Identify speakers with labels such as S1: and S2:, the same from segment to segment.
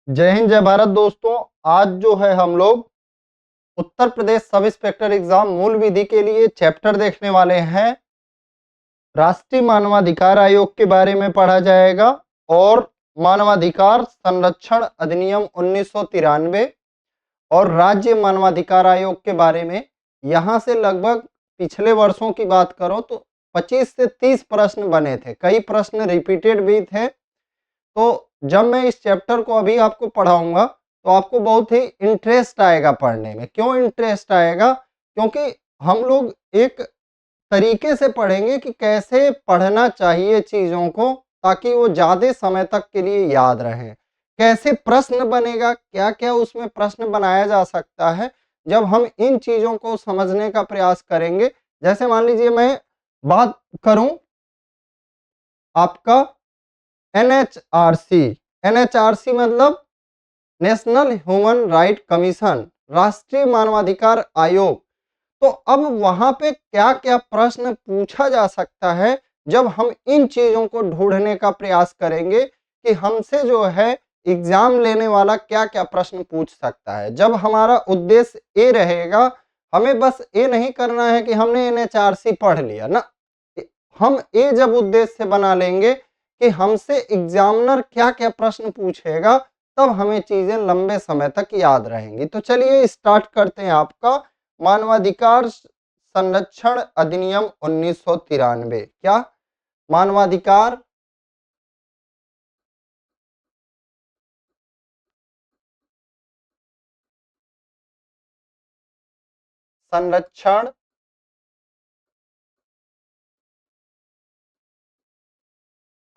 S1: जय हिंद जय भारत दोस्तों। आज जो है हम लोग Uttar Pradesh sub inspector exam मूल विधि के लिए चैप्टर देखने वाले हैं। राष्ट्रीय मानवाधिकार आयोग के बारे में पढ़ा जाएगा और मानवाधिकार संरक्षण अधिनियम 1993 और राज्य मानवाधिकार आयोग के बारे में। यहाँ से लगभग पिछले वर्षों की बात करो तो 25 से 30 प्रश्न बने थे, कई प्रश्न रिपीटेड भी थे। तो जब मैं इस चैप्टर को अभी आपको पढ़ाऊंगा तो आपको बहुत ही इंटरेस्ट आएगा पढ़ने में। क्यों इंटरेस्ट आएगा? क्योंकि हम लोग एक तरीके से पढ़ेंगे कि कैसे पढ़ना चाहिए चीज़ों को ताकि वो ज़्यादा समय तक के लिए याद रहें। कैसे प्रश्न बनेगा, क्या क्या उसमें प्रश्न बनाया जा सकता है जब हम इन चीज़ों को समझने का प्रयास करेंगे। जैसे मान लीजिए मैं बात करूं आपका एनएचआरसी। एनएचआरसी मतलब नेशनल ह्यूमन राइट कमीशन, राष्ट्रीय मानवाधिकार आयोग। तो अब वहां पे क्या क्या प्रश्न पूछा जा सकता है जब हम इन चीजों को ढूंढने का प्रयास करेंगे कि हमसे जो है एग्जाम लेने वाला क्या क्या प्रश्न पूछ सकता है। जब हमारा उद्देश्य ए रहेगा, हमें बस ये नहीं करना है कि हमने एनएचआरसी पढ़ लिया ना, हम ये जब उद्देश्य बना लेंगे कि हमसे एग्जामिनर क्या क्या प्रश्न पूछेगा, तब हमें चीजें लंबे समय तक याद रहेंगी। तो चलिए स्टार्ट करते हैं आपका मानवाधिकार संरक्षण अधिनियम 1993। क्या? मानवाधिकार संरक्षण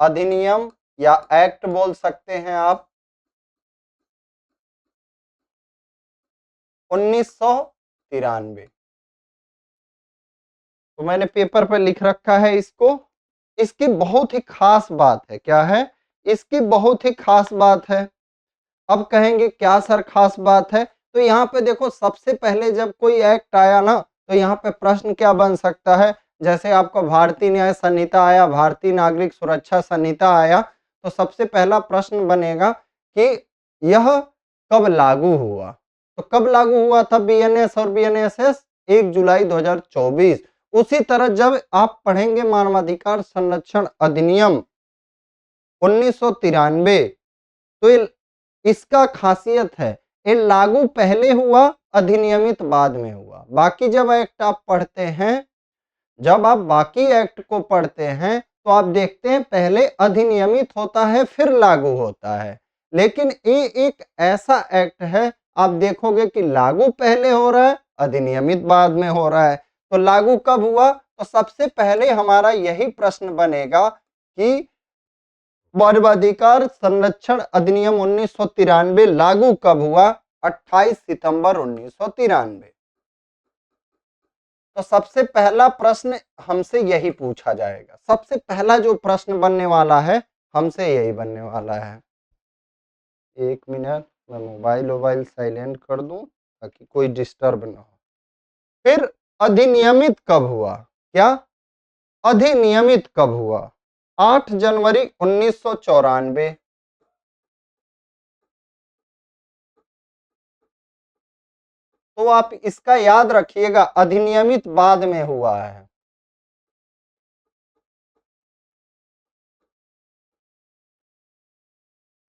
S1: अधिनियम या एक्ट बोल सकते हैं आप, 1993। तो मैंने पेपर पर लिख रखा है इसको। इसकी बहुत ही खास बात है। क्या है इसकी बहुत ही खास बात है? अब कहेंगे क्या सर खास बात है? तो यहाँ पे देखो, सबसे पहले जब कोई एक्ट आया ना, तो यहाँ पे प्रश्न क्या बन सकता है? जैसे आपका भारतीय न्याय संहिता आया, भारतीय नागरिक सुरक्षा संहिता आया, तो सबसे पहला प्रश्न बनेगा कि यह कब लागू हुआ। तो कब लागू हुआ था बीएनएस और बीएनएसएस? 1 जुलाई 2024। उसी तरह जब आप पढ़ेंगे मानवाधिकार संरक्षण अधिनियम 1993, तो इसका खासियत है ये लागू पहले हुआ, अधिनियमित बाद में हुआ। बाकी जब एक्ट आप पढ़ते हैं, जब आप बाकी एक्ट को पढ़ते हैं तो आप देखते हैं पहले अधिनियमित होता है फिर लागू होता है। लेकिन ये एक ऐसा एक्ट है, आप देखोगे कि लागू पहले हो रहा है, अधिनियमित बाद में हो रहा है। तो लागू कब हुआ? तो सबसे पहले हमारा यही प्रश्न बनेगा कि मानवाधिकार संरक्षण अधिनियम 1993 लागू कब हुआ? 28 सितंबर 1993। तो सबसे पहला प्रश्न हमसे यही पूछा जाएगा। सबसे पहला जो प्रश्न बनने वाला है हमसे यही बनने वाला है। एक मिनट, मैं मोबाइल साइलेंट कर दूं ताकि कोई डिस्टर्ब ना हो। फिर अधिनियमित कब हुआ? क्या अधिनियमित कब हुआ? 8 जनवरी 1994। तो आप इसका याद रखिएगा, अधिनियमित बाद में हुआ है।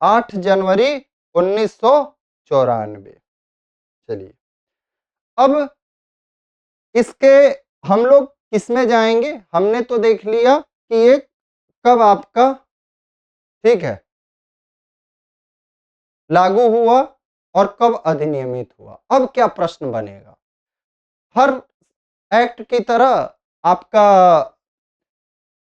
S1: आठ जनवरी 1994। चलिए, अब इसके हम लोग किसमें जाएंगे? हमने तो देख लिया कि ये कब आपका, ठीक है, लागू हुआ और कब अधिनियमित हुआ। अब क्या प्रश्न बनेगा? हर एक्ट की तरह आपका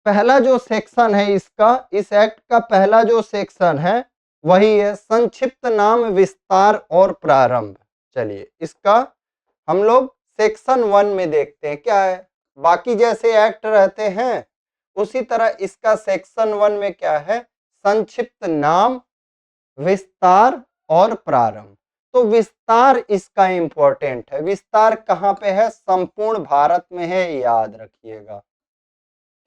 S1: पहला जो सेक्शन है इसका, इस एक्ट का पहला जो सेक्शन है वही है संक्षिप्त नाम विस्तार और प्रारंभ। चलिए, इसका हम लोग सेक्शन 1 में देखते हैं क्या है। बाकी जैसे एक्ट रहते हैं उसी तरह इसका सेक्शन 1 में क्या है? संक्षिप्त नाम, विस्तार और प्रारंभ। तो विस्तार इसका इंपॉर्टेंट है। विस्तार कहाँ पे है? संपूर्ण भारत में है, याद रखिएगा।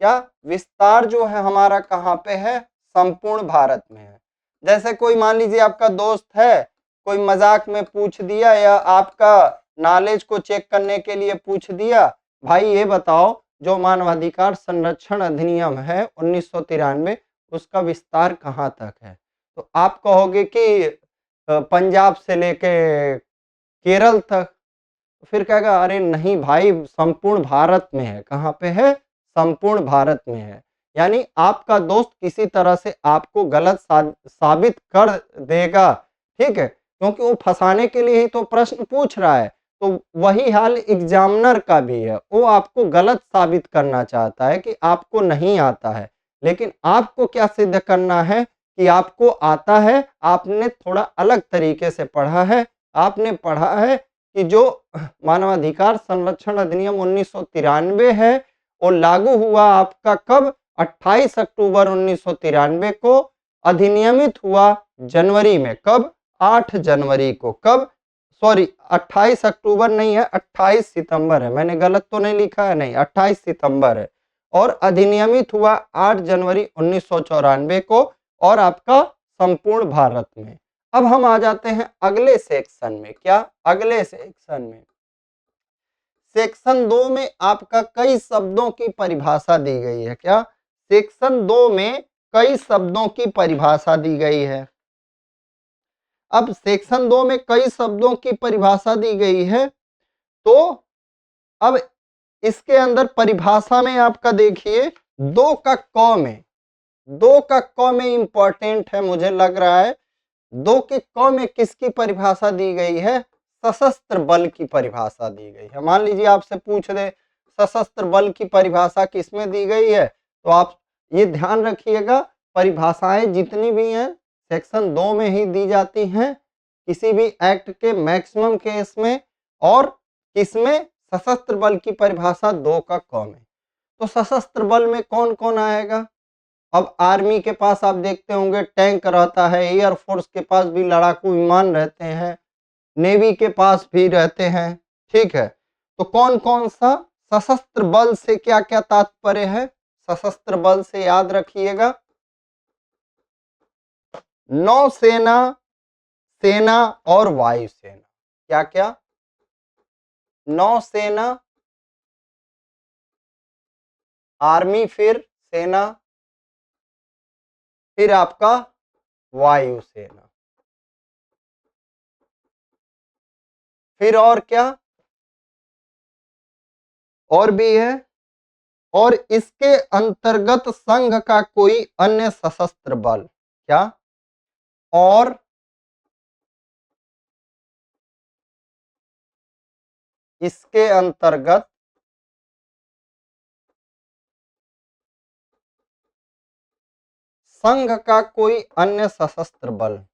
S1: क्या विस्तार जो है हमारा कहाँ पे है? संपूर्ण भारत में है। जैसे कोई मान लीजिए आपका दोस्त है, कोई मजाक में पूछ दिया या आपका नॉलेज को चेक करने के लिए पूछ दिया, भाई ये बताओ जो मानवाधिकार संरक्षण अधिनियम है 1993 उसका विस्तार कहाँ तक है? तो आप कहोगे कि पंजाब से लेके केरल तक। फिर कहेगा अरे नहीं भाई संपूर्ण भारत में है। कहाँ पे है? संपूर्ण भारत में है। यानी आपका दोस्त किसी तरह से आपको गलत साबित कर देगा, ठीक है, क्योंकि वो फंसाने के लिए ही तो प्रश्न पूछ रहा है। तो वही हाल एग्जामिनर का भी है, वो आपको गलत साबित करना चाहता है कि आपको नहीं आता है, लेकिन आपको क्या सिद्ध करना है कि आपको आता है। आपने थोड़ा अलग तरीके से पढ़ा है, आपने पढ़ा है कि जो मानवाधिकार संरक्षण अधिनियम 1993 है वो लागू हुआ आपका कब? 28 अक्टूबर 1993 को। अधिनियमित हुआ जनवरी में, कब? 8 जनवरी को। कब? सॉरी 28 अक्टूबर नहीं है, 28 सितंबर है। मैंने गलत तो नहीं लिखा है? नहीं, 28 सितंबर है। और अधिनियमित हुआ 8 जनवरी 1994 को और आपका संपूर्ण भारत में। अब हम आ जाते हैं अगले सेक्शन में। क्या? अगले सेक्शन में सेक्शन 2 में आपका कई शब्दों की परिभाषा दी गई है। क्या? सेक्शन 2 में कई शब्दों की परिभाषा दी गई है। अब सेक्शन 2 में कई शब्दों की परिभाषा दी गई है, तो अब इसके अंदर परिभाषा में आपका देखिए दो का क में, दो का क में इंपॉर्टेंट है मुझे लग रहा है। दो के क में किसकी परिभाषा दी गई है? सशस्त्र बल की परिभाषा दी गई है। मान लीजिए आपसे पूछ दे सशस्त्र बल की परिभाषा किसमें दी गई है, तो आप ये ध्यान रखिएगा परिभाषाएं जितनी भी हैं सेक्शन 2 में ही दी जाती हैं, किसी भी एक्ट के मैक्सिमम केस में। और किसमें? सशस्त्र बल की परिभाषा 2 का क में। तो सशस्त्र बल में कौन कौन आएगा? अब आर्मी के पास आप देखते होंगे टैंक रहता है, एयरफोर्स के पास भी लड़ाकू विमान रहते हैं, नेवी के पास भी रहते हैं, ठीक है। तो कौन कौन सा? सशस्त्र बल से क्या क्या तात्पर्य है? सशस्त्र बल से याद रखिएगा नौसेना, सेना और वायुसेना। क्या क्या? नौसेना, आर्मी, फिर सेना, फिर आपका वायुसेना, फिर और क्या? और भी है। और इसके अंतर्गत संघ का कोई अन्य सशस्त्र बल। क्या? और इसके अंतर्गत संघ का कोई अन्य सशस्त्र बल।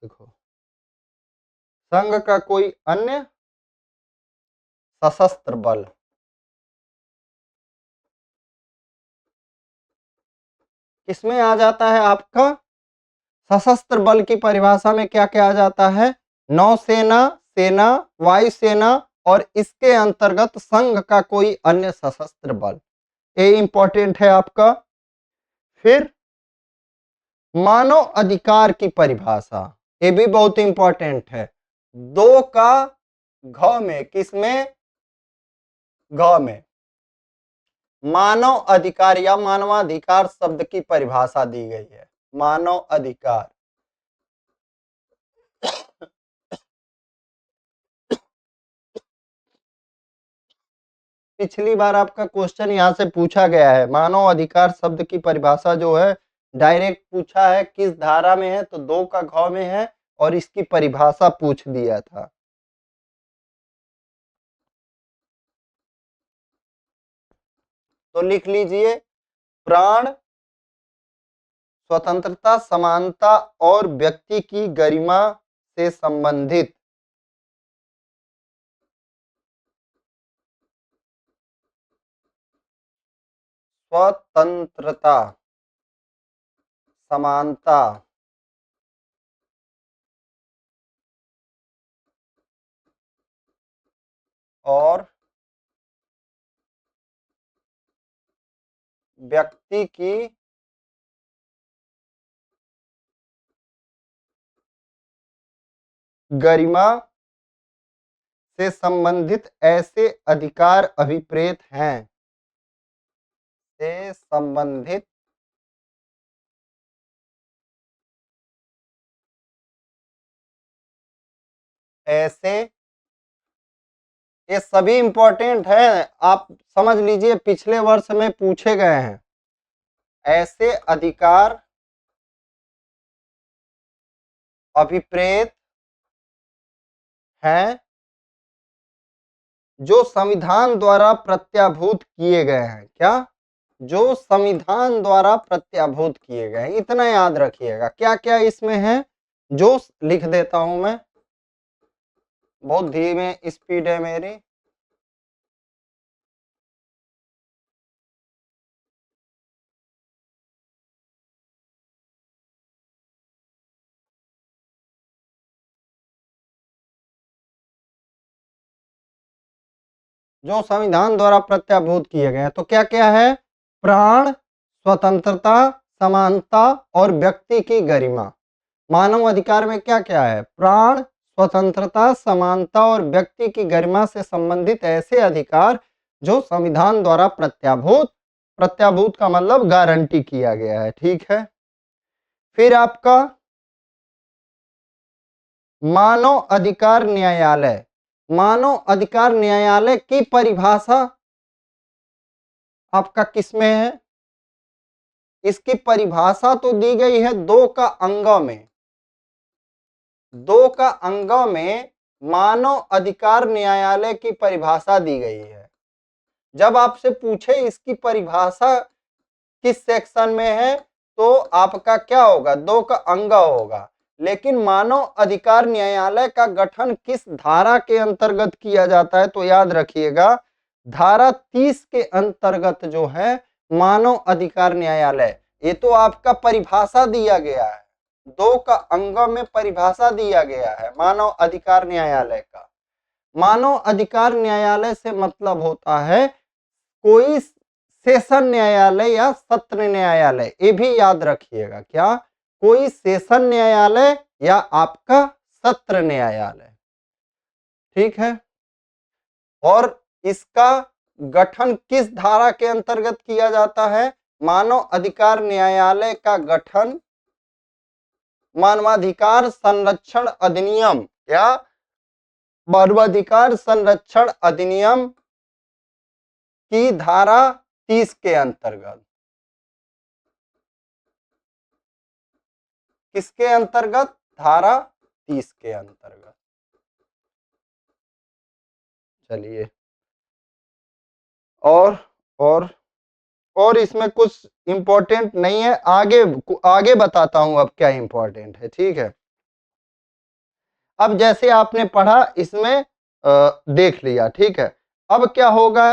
S1: देखो, संघ का कोई अन्य सशस्त्र बल। किसमें आ जाता है आपका? सशस्त्र बल की परिभाषा में क्या क्या आ जाता है? नौसेना, सेना, वायुसेना और इसके अंतर्गत संघ का कोई अन्य सशस्त्र बल। ये इंपॉर्टेंट है आपका। फिर मानव अधिकार की परिभाषा, ये भी बहुत इंपॉर्टेंट है। 2 का घ में, किसमें? घ में मानव अधिकार या मानवाधिकार शब्द की परिभाषा दी गई है। मानव अधिकार। पिछली बार आपका क्वेश्चन यहाँ से पूछा गया है, मानव अधिकार शब्द की परिभाषा जो है डायरेक्ट पूछा है किस धारा में है, तो 2 का घ में है और इसकी परिभाषा पूछ दिया था। तो लिख लीजिए प्राण, स्वतंत्रता, समानता और व्यक्ति की गरिमा से संबंधित स्वतंत्रता, समानता और व्यक्ति की गरिमा से संबंधित ऐसे अधिकार अभिप्रेत हैं, से संबंधित ऐसे, ये सभी इंपॉर्टेंट है, आप समझ लीजिए पिछले वर्ष में पूछे गए हैं। ऐसे अधिकार अभिप्रेत हैं जो संविधान द्वारा प्रत्याभूत किए गए हैं। क्या? जो संविधान द्वारा प्रत्याभूत किए गए हैं, इतना याद रखिएगा। क्या क्या इसमें है, जो लिख देता हूं मैं, बहुत धीमे स्पीड है मेरी। जो संविधान द्वारा प्रत्याभूत किए गए हैं, तो क्या क्या है? प्राण, स्वतंत्रता, समानता और व्यक्ति की गरिमा। मानव अधिकार में क्या क्या है? प्राण, स्वतंत्रता, समानता और व्यक्ति की गरिमा से संबंधित ऐसे अधिकार जो संविधान द्वारा प्रत्याभूत, प्रत्याभूत का मतलब गारंटी किया गया है। ठीक है। फिर आपका मानव अधिकार न्यायालय। मानव अधिकार न्यायालय की परिभाषा आपका किसमें है? इसकी परिभाषा तो दी गई है 2 का अंग में। 2 का अंग में मानव अधिकार न्यायालय की परिभाषा दी गई है। जब आपसे पूछे इसकी परिभाषा किस सेक्शन में है, तो आपका क्या होगा? 2 का अंग होगा। लेकिन मानव अधिकार न्यायालय का गठन किस धारा के अंतर्गत किया जाता है, तो याद रखिएगा धारा 30 के अंतर्गत जो है मानव अधिकार न्यायालय। ये तो आपका परिभाषा दिया गया है, 2 का अंग में परिभाषा दिया गया है मानव अधिकार न्यायालय का। मानव अधिकार न्यायालय से मतलब होता है कोई सेशन न्यायालय या सत्र न्यायालय, ये भी याद रखिएगा। क्या? कोई सेशन न्यायालय या आपका सत्र न्यायालय। ठीक है। और इसका गठन किस धारा के अंतर्गत किया जाता है? मानव अधिकार न्यायालय का गठन मानवाधिकार संरक्षण अधिनियम या मानवाधिकार संरक्षण अधिनियम की धारा 30 के अंतर्गत। किसके अंतर्गत? धारा 30 के अंतर्गत। चलिए, और इसमें कुछ इंपॉर्टेंट नहीं है, आगे बताता हूं अब क्या इंपॉर्टेंट है। ठीक है। अब जैसे आपने पढ़ा इसमें देख लिया। ठीक है। अब क्या होगा?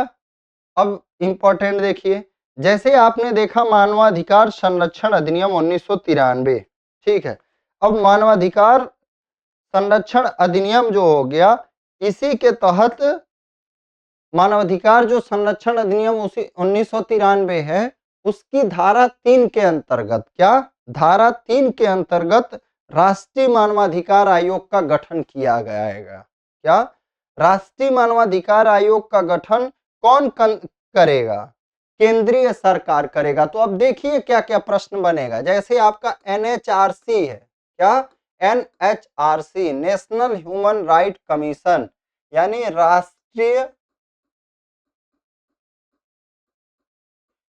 S1: अब इंपॉर्टेंट देखिए, जैसे आपने देखा मानवाधिकार संरक्षण अधिनियम 1993। ठीक है। अब मानवाधिकार संरक्षण अधिनियम जो हो गया, इसी के तहत मानवाधिकार जो संरक्षण अधिनियम उसी 1993 है, उसकी धारा 3 के अंतर्गत, क्या? धारा 3 के अंतर्गत राष्ट्रीय मानवाधिकार आयोग का गठन किया गया है। क्या? राष्ट्रीय मानवाधिकार आयोग का गठन कौन करेगा? केंद्रीय सरकार करेगा। तो अब देखिए क्या क्या प्रश्न बनेगा। जैसे आपका NHRC है। क्या? NHRC, national human right commission, यानी राष्ट्रीय।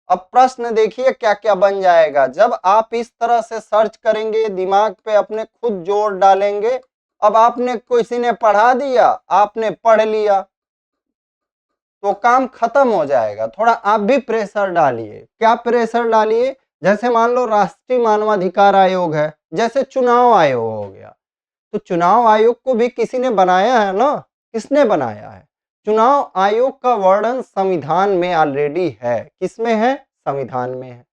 S1: अब प्रश्न देखिए क्या क्या बन जाएगा। जब आप इस तरह से सर्च करेंगे, दिमाग पे अपने खुद जोर डालेंगे। अब आपने किसी ने पढ़ा दिया, आपने पढ़ लिया, तो काम खत्म हो जाएगा। थोड़ा आप भी प्रेशर डालिए। क्या प्रेशर डालिए? जैसे मान लो राष्ट्रीय मानवाधिकार आयोग है, जैसे चुनाव आयोग हो गया, तो चुनाव आयोग को भी किसी ने बनाया है ना? किसने बनाया है? चुनाव आयोग का वर्णन संविधान में ऑलरेडी है। किसमें है? संविधान में है।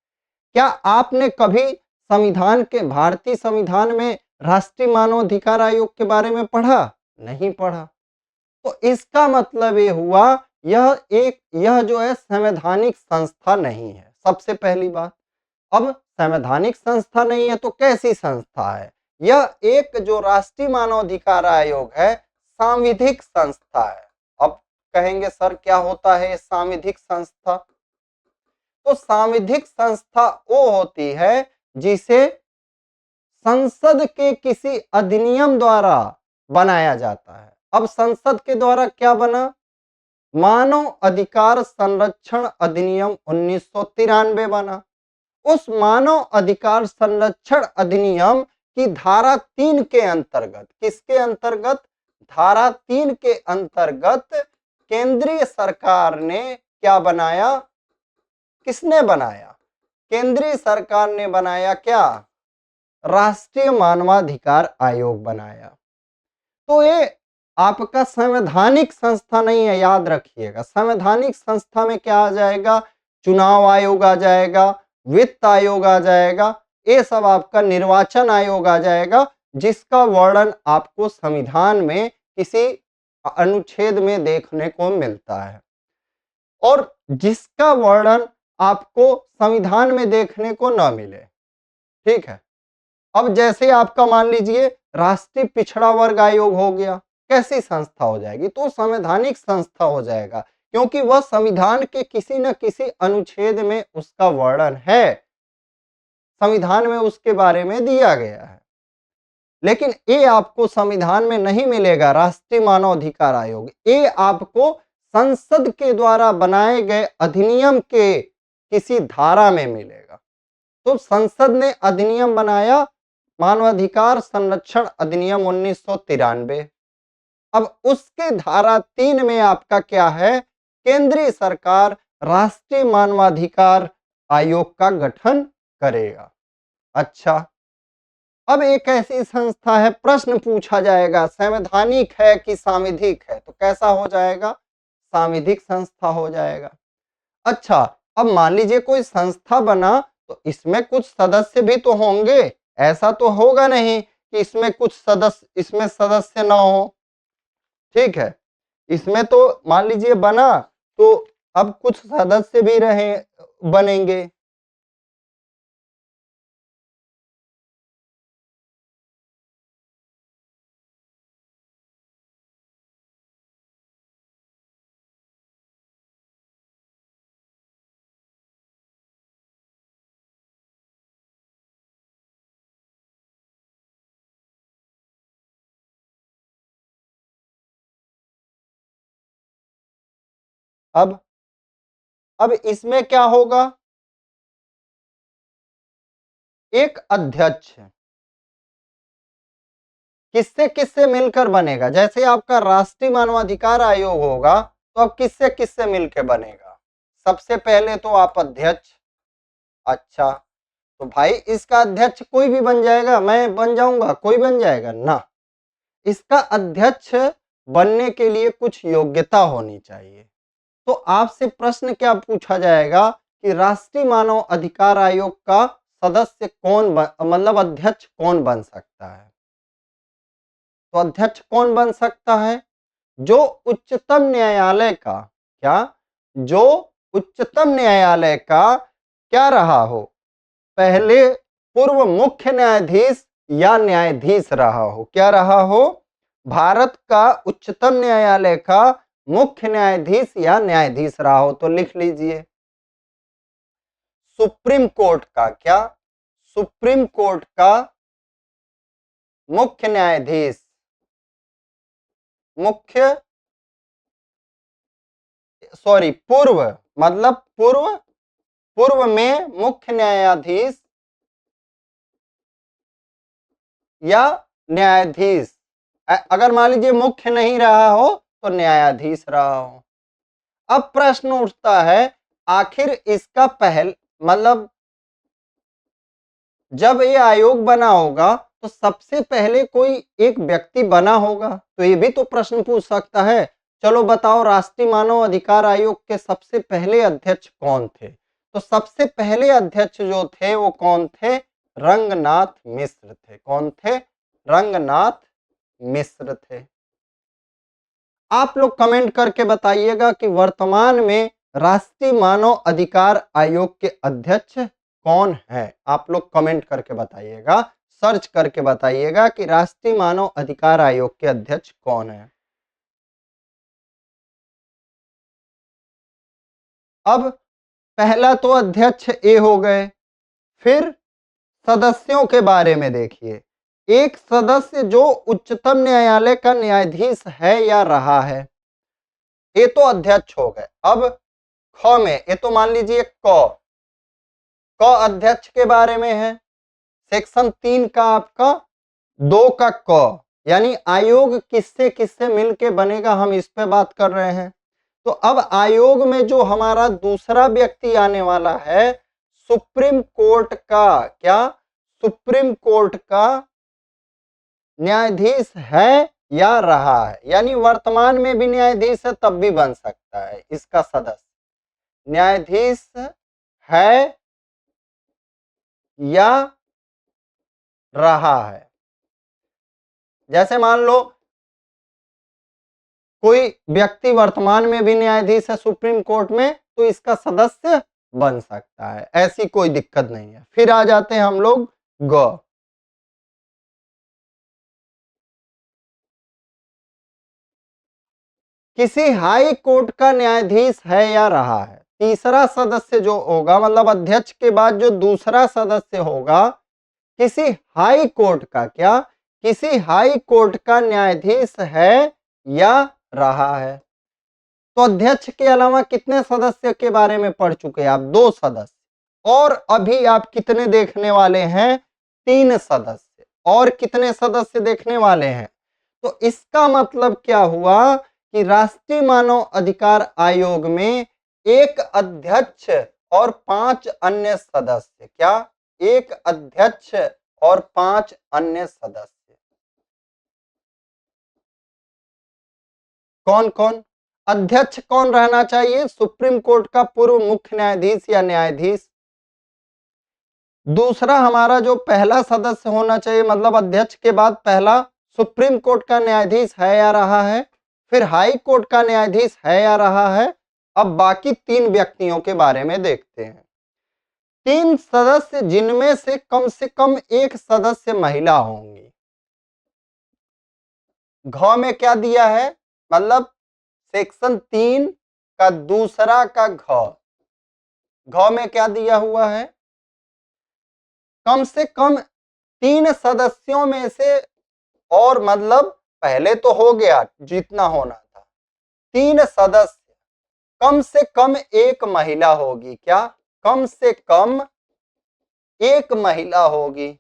S1: क्या आपने कभी संविधान के भारतीय संविधान में राष्ट्रीय मानवाधिकार आयोग के बारे में पढ़ा? नहीं पढ़ा। तो इसका मतलब ये हुआ यह जो है संवैधानिक संस्था नहीं है, सबसे पहली बात। अब संवैधानिक संस्था नहीं है तो कैसी संस्था है? यह एक जो राष्ट्रीय मानवाधिकार आयोग है सांविधिक संस्था है। अब कहेंगे सर क्या होता है ये सांविधिक संस्था? तो सांविधिक संस्था वो होती है जिसे संसद के किसी अधिनियम द्वारा बनाया जाता है। अब संसद के द्वारा क्या बना? मानव अधिकार संरक्षण अधिनियम 1993 बना। उस मानव अधिकार संरक्षण अधिनियम की धारा 3 के अंतर्गत, किसके अंतर्गत? धारा 3 के अंतर्गत केंद्रीय सरकार ने क्या बनाया? किसने बनाया? केंद्रीय सरकार ने बनाया क्या? राष्ट्रीय मानवाधिकार आयोग बनाया। तो ये आपका संवैधानिक संस्था नहीं है, याद रखिएगा। संवैधानिक संस्था में क्या आ जाएगा? चुनाव आयोग आ जाएगा, वित्त आयोग आ जाएगा, ये सब आपका निर्वाचन आयोग आ जाएगा, जिसका वर्णन आपको संविधान में किसी अनुच्छेद में देखने को मिलता है और जिसका वर्णन आपको संविधान में देखने को न मिले। ठीक है। अब जैसे आपका मान लीजिए राष्ट्रीय पिछड़ा वर्ग आयोग हो गया, कैसी संस्था हो जाएगी? तो संवैधानिक संस्था हो जाएगा, क्योंकि वह संविधान के किसी न किसी अनुच्छेद में उसका वर्णन है, संविधान में उसके बारे में दिया गया है। लेकिन ये आपको संविधान में नहीं मिलेगा, राष्ट्रीय मानवाधिकार आयोग। ये आपको संसद के द्वारा बनाए गए अधिनियम के किसी धारा में मिलेगा। तो संसद ने अधिनियम बनाया, मानवाधिकार संरक्षण अधिनियम 1993। अब उसके धारा 3 में आपका क्या है? केंद्रीय सरकार राष्ट्रीय मानवाधिकार आयोग का गठन करेगा। अच्छा, अब एक ऐसी संस्था है, प्रश्न पूछा जाएगा संवैधानिक है कि सांविधिक है, तो कैसा हो जाएगा? सांविधिक संस्था हो जाएगा। अच्छा, अब मान लीजिए कोई संस्था बना तो इसमें कुछ सदस्य भी तो होंगे, ऐसा तो होगा नहीं कि इसमें कुछ सदस्य ना हो। ठीक है, इसमें तो मान लीजिए बना तो अब कुछ सदस्य भी बनेंगे। अब इसमें क्या होगा? एक अध्यक्ष किससे किससे मिलकर बनेगा? जैसे आपका राष्ट्रीय मानवाधिकार आयोग होगा तो अब किससे किससे मिलकर बनेगा? सबसे पहले तो आप अध्यक्ष। अच्छा, तो भाई इसका अध्यक्ष कोई भी बन जाएगा, मैं बन जाऊंगा, कोई बन जाएगा ना। इसका अध्यक्ष बनने के लिए कुछ योग्यता होनी चाहिए। तो आपसे प्रश्न क्या पूछा जाएगा कि राष्ट्रीय मानव अधिकार आयोग का सदस्य मतलब अध्यक्ष कौन बन सकता है? तो अध्यक्ष कौन बन सकता है? जो उच्चतम न्यायालय का जो उच्चतम न्यायालय का क्या रहा हो, पहले पूर्व मुख्य न्यायाधीश या न्यायाधीश रहा हो। क्या रहा हो? भारत का उच्चतम न्यायालय का मुख्य न्यायाधीश या न्यायाधीश रहा हो। तो लिख लीजिए, सुप्रीम कोर्ट का सुप्रीम कोर्ट का मुख्य न्यायाधीश, पूर्व मतलब पूर्व में मुख्य न्यायाधीश या न्यायाधीश। अगर मान लीजिए मुख्य नहीं रहा हो तो न्यायाधीश रहा हो। अब प्रश्न उठता है, आखिर इसका मतलब जब ये आयोग बना होगा तो सबसे पहले कोई एक व्यक्ति बना होगा, तो ये भी तो प्रश्न पूछ सकता है। चलो बताओ, राष्ट्रीय मानव अधिकार आयोग के सबसे पहले अध्यक्ष कौन थे? तो सबसे पहले अध्यक्ष जो थे वो कौन थे? रंगनाथ मिश्र थे। कौन थे? रंगनाथ मिश्र थे। आप लोग कमेंट करके बताइएगा कि वर्तमान में राष्ट्रीय मानव अधिकार आयोग के अध्यक्ष कौन है। आप लोग कमेंट करके बताइएगा, सर्च करके बताइएगा कि राष्ट्रीय मानव अधिकार आयोग के अध्यक्ष कौन है। अब पहला तो अध्यक्ष ए हो गए, फिर सदस्यों के बारे में देखिए। एक सदस्य जो उच्चतम न्यायालय का न्यायाधीश है या रहा है, ये तो अध्यक्ष हो गए। अब ख में ये तो मान लीजिए क अध्यक्ष के बारे में है, सेक्शन 3 का आपका 2 का क, यानी आयोग किससे किससे मिलके बनेगा, हम इस पे बात कर रहे हैं। तो अब आयोग में जो हमारा दूसरा व्यक्ति आने वाला है, सुप्रीम कोर्ट का, क्या सुप्रीम कोर्ट का न्यायाधीश है या रहा है, यानी वर्तमान में भी न्यायाधीश है तब भी बन सकता है। इसका सदस्य न्यायाधीश है या रहा है। जैसे मान लो कोई व्यक्ति वर्तमान में भी न्यायाधीश है सुप्रीम कोर्ट में, तो इसका सदस्य बन सकता है, ऐसी कोई दिक्कत नहीं है। फिर आ जाते हैं हम लोग ग। किसी हाई कोर्ट का न्यायाधीश है या रहा है। तीसरा सदस्य जो होगा, मतलब अध्यक्ष के बाद जो दूसरा सदस्य होगा, किसी हाई कोर्ट का, क्या किसी हाई कोर्ट का न्यायाधीश है या रहा है। तो अध्यक्ष के अलावा कितने सदस्य के बारे में पढ़ चुके हैं आप? 2 सदस्य। और अभी आप कितने देखने वाले हैं? 3 सदस्य। और कितने सदस्य देखने वाले हैं? तो इसका मतलब क्या हुआ कि राष्ट्रीय मानव अधिकार आयोग में एक अध्यक्ष और 5 अन्य सदस्य, क्या एक अध्यक्ष और 5 अन्य सदस्य। कौन कौन? अध्यक्ष कौन रहना चाहिए? सुप्रीम कोर्ट का पूर्व मुख्य न्यायाधीश या न्यायाधीश। दूसरा हमारा जो पहला सदस्य होना चाहिए, मतलब अध्यक्ष के बाद पहला, सुप्रीम कोर्ट का न्यायाधीश है या रहा है। फिर हाई कोर्ट का न्यायाधीश है या रहा है। अब बाकी 3 व्यक्तियों के बारे में देखते हैं। 3 सदस्य जिनमें से कम एक सदस्य महिला होंगी। घ में क्या दिया है, मतलब सेक्शन 3 का दूसरा का घ में क्या दिया हुआ है? कम से कम 3 सदस्यों में से, और मतलब पहले तो हो गया जितना होना था, 3 सदस्य, कम से कम एक महिला होगी। क्या कम से कम एक महिला होगी।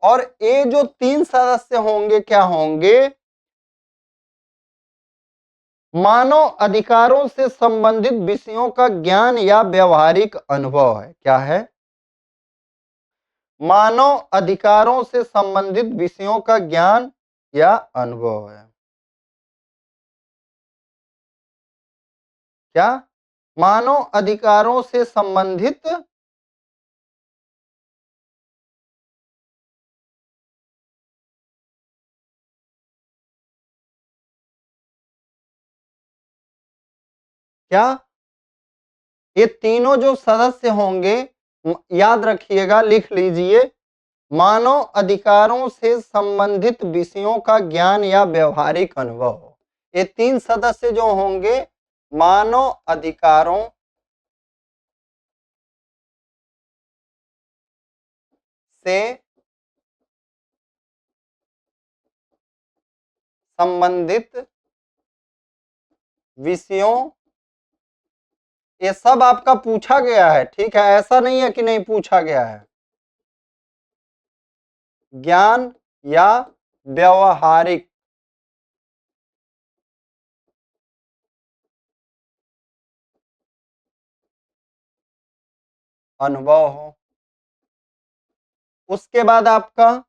S1: और ये जो 3 सदस्य होंगे क्या होंगे? मानव अधिकारों से संबंधित विषयों का ज्ञान या व्यवहारिक अनुभव है। क्या है? मानव अधिकारों से संबंधित विषयों का ज्ञान या अनुभव है। क्या मानव अधिकारों से संबंधित क्या ये तीनों जो सदस्य होंगे, याद रखिएगा, लिख लीजिए, मानव अधिकारों से संबंधित विषयों का ज्ञान या व्यवहारिक अनुभव हो। ये 3 सदस्य जो होंगे, मानव अधिकारों से संबंधित विषयों, ये सब आपका पूछा गया है, ठीक है, ऐसा नहीं है कि नहीं पूछा गया है। ज्ञान या व्यवहारिक अनुभव हो। उसके बाद आपका,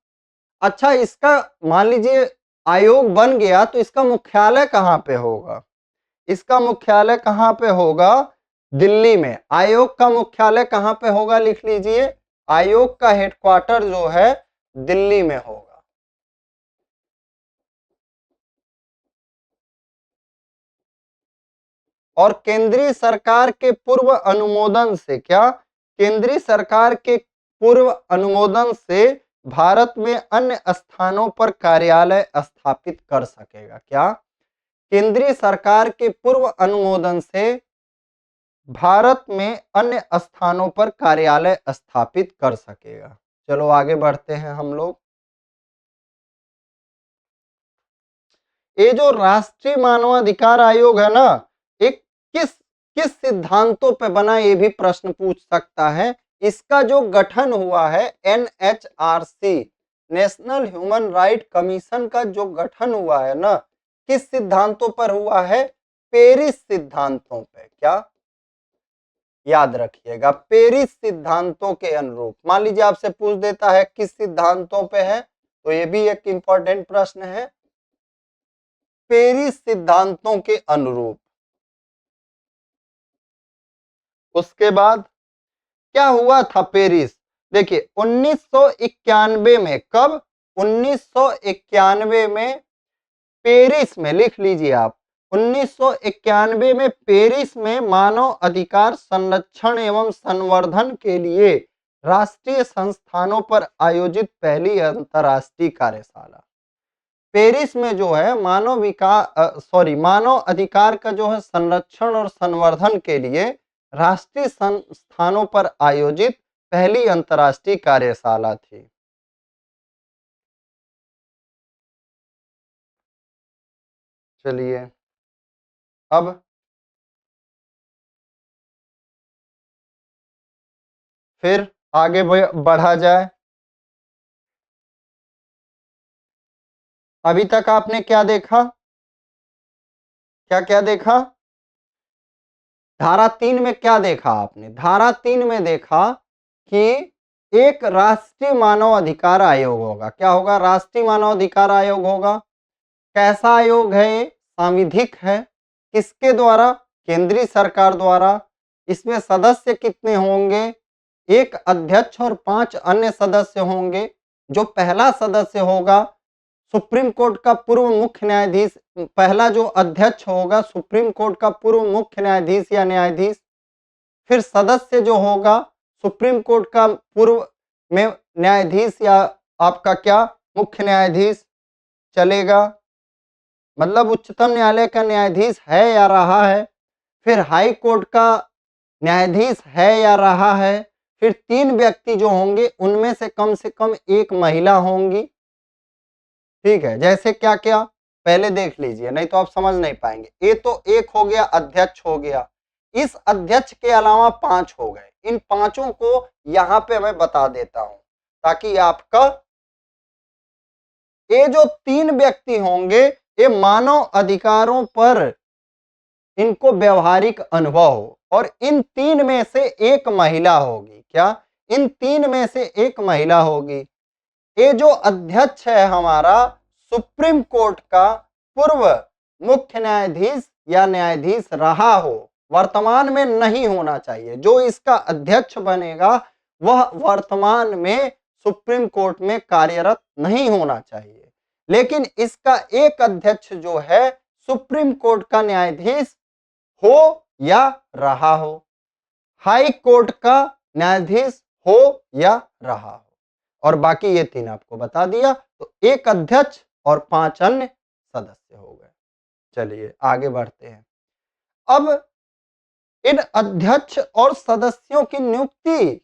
S1: अच्छा, इसका मान लीजिए आयोग बन गया तो इसका मुख्यालय कहाँ पे होगा? इसका मुख्यालय कहाँ पे होगा? दिल्ली में। आयोग का मुख्यालय कहां पे होगा, लिख लीजिए। आयोग का हेडक्वार्टर जो है दिल्ली में होगा। और केंद्रीय सरकार के पूर्व अनुमोदन से, क्या केंद्रीय सरकार के पूर्व अनुमोदन से भारत में अन्य स्थानों पर कार्यालय स्थापित कर सकेगा। क्या केंद्रीय सरकार के पूर्व अनुमोदन से भारत में अन्य स्थानों पर कार्यालय स्थापित कर सकेगा। चलो आगे बढ़ते हैं हम लोग। ये जो राष्ट्रीय मानवाधिकार आयोग है ना, एक किस किस सिद्धांतों पे बना, ये भी प्रश्न पूछ सकता है। इसका जो गठन हुआ है NHRC, national human right commission का जो गठन हुआ है ना, किस सिद्धांतों पर हुआ है, पेरिस सिद्धांतों पे। क्या याद रखिएगा, पेरिस सिद्धांतों के अनुरूप। मान लीजिए आपसे पूछ देता है किस सिद्धांतों पे है, तो ये भी एक इंपॉर्टेंट प्रश्न है। पेरिस सिद्धांतों के अनुरूप। उसके बाद क्या हुआ था पेरिस, देखिए 1991 में, कब 1991 में पेरिस में, लिख लीजिए आप, 1991 में पेरिस में मानव अधिकार संरक्षण एवं संवर्धन के लिए राष्ट्रीय संस्थानों पर आयोजित पहली अंतर्राष्ट्रीय कार्यशाला। पेरिस में जो है मानव अधिकार का जो है संरक्षण और संवर्धन के लिए राष्ट्रीय संस्थानों पर आयोजित पहली अंतर्राष्ट्रीय कार्यशाला थी। चलिए अब फिर आगे बढ़ा जाए। अभी तक आपने क्या देखा, क्या क्या देखा, धारा 3 में क्या देखा आपने, धारा 3 में देखा कि एक राष्ट्रीय मानव अधिकार आयोग होगा। क्या होगा, राष्ट्रीय मानव अधिकार आयोग होगा। कैसा आयोग है ये, सांविधिक है। किसके द्वारा, केंद्रीय सरकार द्वारा। इसमें सदस्य कितने होंगे, एक अध्यक्ष और 5 अन्य सदस्य होंगे। जो पहला सदस्य होगा सुप्रीम कोर्ट का पूर्व मुख्य न्यायाधीश, पहला जो अध्यक्ष होगा सुप्रीम कोर्ट का पूर्व मुख्य न्यायाधीश या न्यायाधीश। फिर सदस्य जो होगा सुप्रीम कोर्ट का पूर्व में न्यायाधीश या आपका क्या मुख्य न्यायाधीश चलेगा, मतलब उच्चतम न्यायालय का न्यायाधीश है या रहा है। फिर हाई कोर्ट का न्यायाधीश है या रहा है। फिर 3 व्यक्ति जो होंगे उनमें से कम एक महिला होंगी। ठीक है, जैसे क्या क्या पहले देख लीजिए, नहीं तो आप समझ नहीं पाएंगे। ये तो एक हो गया, अध्यक्ष हो गया। इस अध्यक्ष के अलावा 5 हो गए। इन पांचों को यहां पे मैं बता देता हूं ताकि आपका ये जो 3 व्यक्ति होंगे ये मानव अधिकारों पर इनको व्यवहारिक अनुभव हो, और इन 3 में से एक महिला होगी। क्या इन 3 में से एक महिला होगी। ये जो अध्यक्ष है हमारा सुप्रीम कोर्ट का पूर्व मुख्य न्यायाधीश या न्यायाधीश रहा हो, वर्तमान में नहीं होना चाहिए। जो इसका अध्यक्ष बनेगा वह वर्तमान में सुप्रीम कोर्ट में कार्यरत नहीं होना चाहिए। लेकिन इसका एक अध्यक्ष जो है सुप्रीम कोर्ट का न्यायाधीश हो या रहा हो, हाई कोर्ट का न्यायाधीश हो या रहा हो, और बाकी ये 3 आपको बता दिया। तो एक अध्यक्ष और 5 अन्य सदस्य हो गए। चलिए आगे बढ़ते हैं। अब इन अध्यक्ष और सदस्यों की नियुक्ति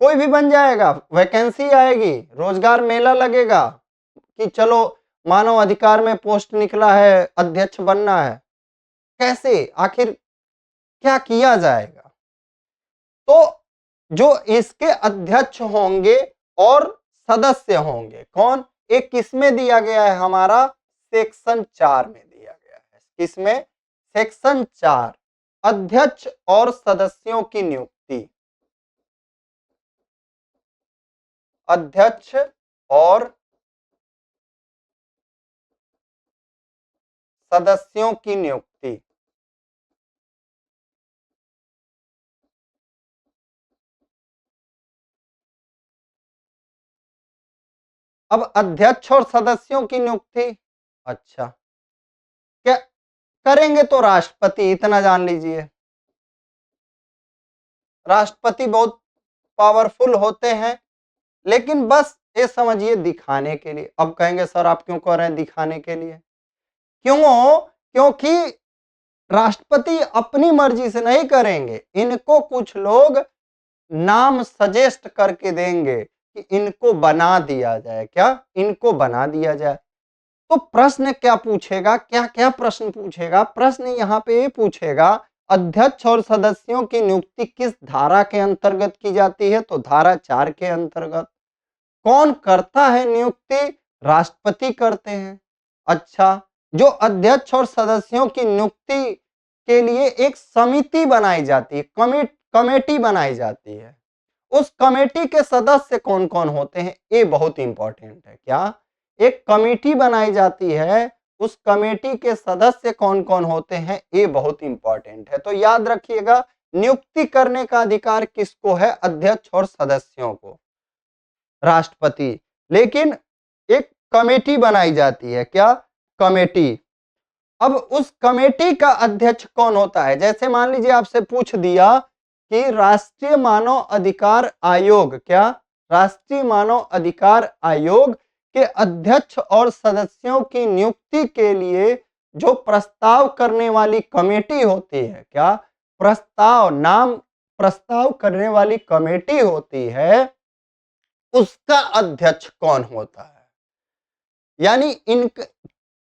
S1: कोई भी बन जाएगा, वैकेंसी आएगी, रोजगार मेला लगेगा कि चलो मानव अधिकार में पोस्ट निकला है, अध्यक्ष बनना है। कैसे, आखिर क्या किया जाएगा। तो जो इसके अध्यक्ष होंगे और सदस्य होंगे कौन, एक किसमें दिया गया है हमारा, सेक्शन 4 में दिया गया है। किसमें, सेक्शन 4, अध्यक्ष और सदस्यों की नियुक्ति। अध्यक्ष और सदस्यों की नियुक्ति। अब अध्यक्ष और सदस्यों की नियुक्ति, अच्छा क्या करेंगे तो राष्ट्रपति, इतना जान लीजिए। राष्ट्रपति बहुत पावरफुल होते हैं, लेकिन बस ये समझिए दिखाने के लिए। अब कहेंगे सर आप क्यों कह रहे हैं दिखाने के लिए? क्यों? क्योंकि राष्ट्रपति अपनी मर्जी से नहीं करेंगे, इनको कुछ लोग नाम सजेस्ट करके देंगे कि इनको बना दिया जाए। क्या? इनको बना दिया जाए। तो प्रश्न क्या पूछेगा, क्या क्या प्रश्न पूछेगा? प्रश्न यहाँ पे ये पूछेगा अध्यक्ष और सदस्यों की नियुक्ति किस धारा के अंतर्गत की जाती है? तो धारा 4 के अंतर्गत। कौन करता है नियुक्ति? राष्ट्रपति करते हैं। अच्छा, जो अध्यक्ष और सदस्यों की नियुक्ति के लिए एक समिति बनाई जाती है, कमेटी बनाई जाती है, उस कमेटी के सदस्य कौन कौन होते हैं? ये बहुत इंपॉर्टेंट है। क्या? एक कमेटी बनाई जाती है, उस कमेटी के सदस्य कौन कौन होते हैं? ये बहुत इंपॉर्टेंट है। तो याद रखिएगा, नियुक्ति करने का अधिकार किसको है? अध्यक्ष और सदस्यों को, राष्ट्रपति। लेकिन एक कमेटी बनाई जाती है। क्या? कमेटी। अब उस कमेटी का अध्यक्ष कौन होता है? जैसे मान लीजिए आपसे पूछ दिया कि राष्ट्रीय मानव अधिकार आयोग, क्या? राष्ट्रीय मानव अधिकार आयोग के अध्यक्ष और सदस्यों की नियुक्ति के लिए जो प्रस्ताव करने वाली कमेटी होती है, क्या? प्रस्ताव करने वाली कमेटी होती है, उसका अध्यक्ष कौन होता है? यानी इन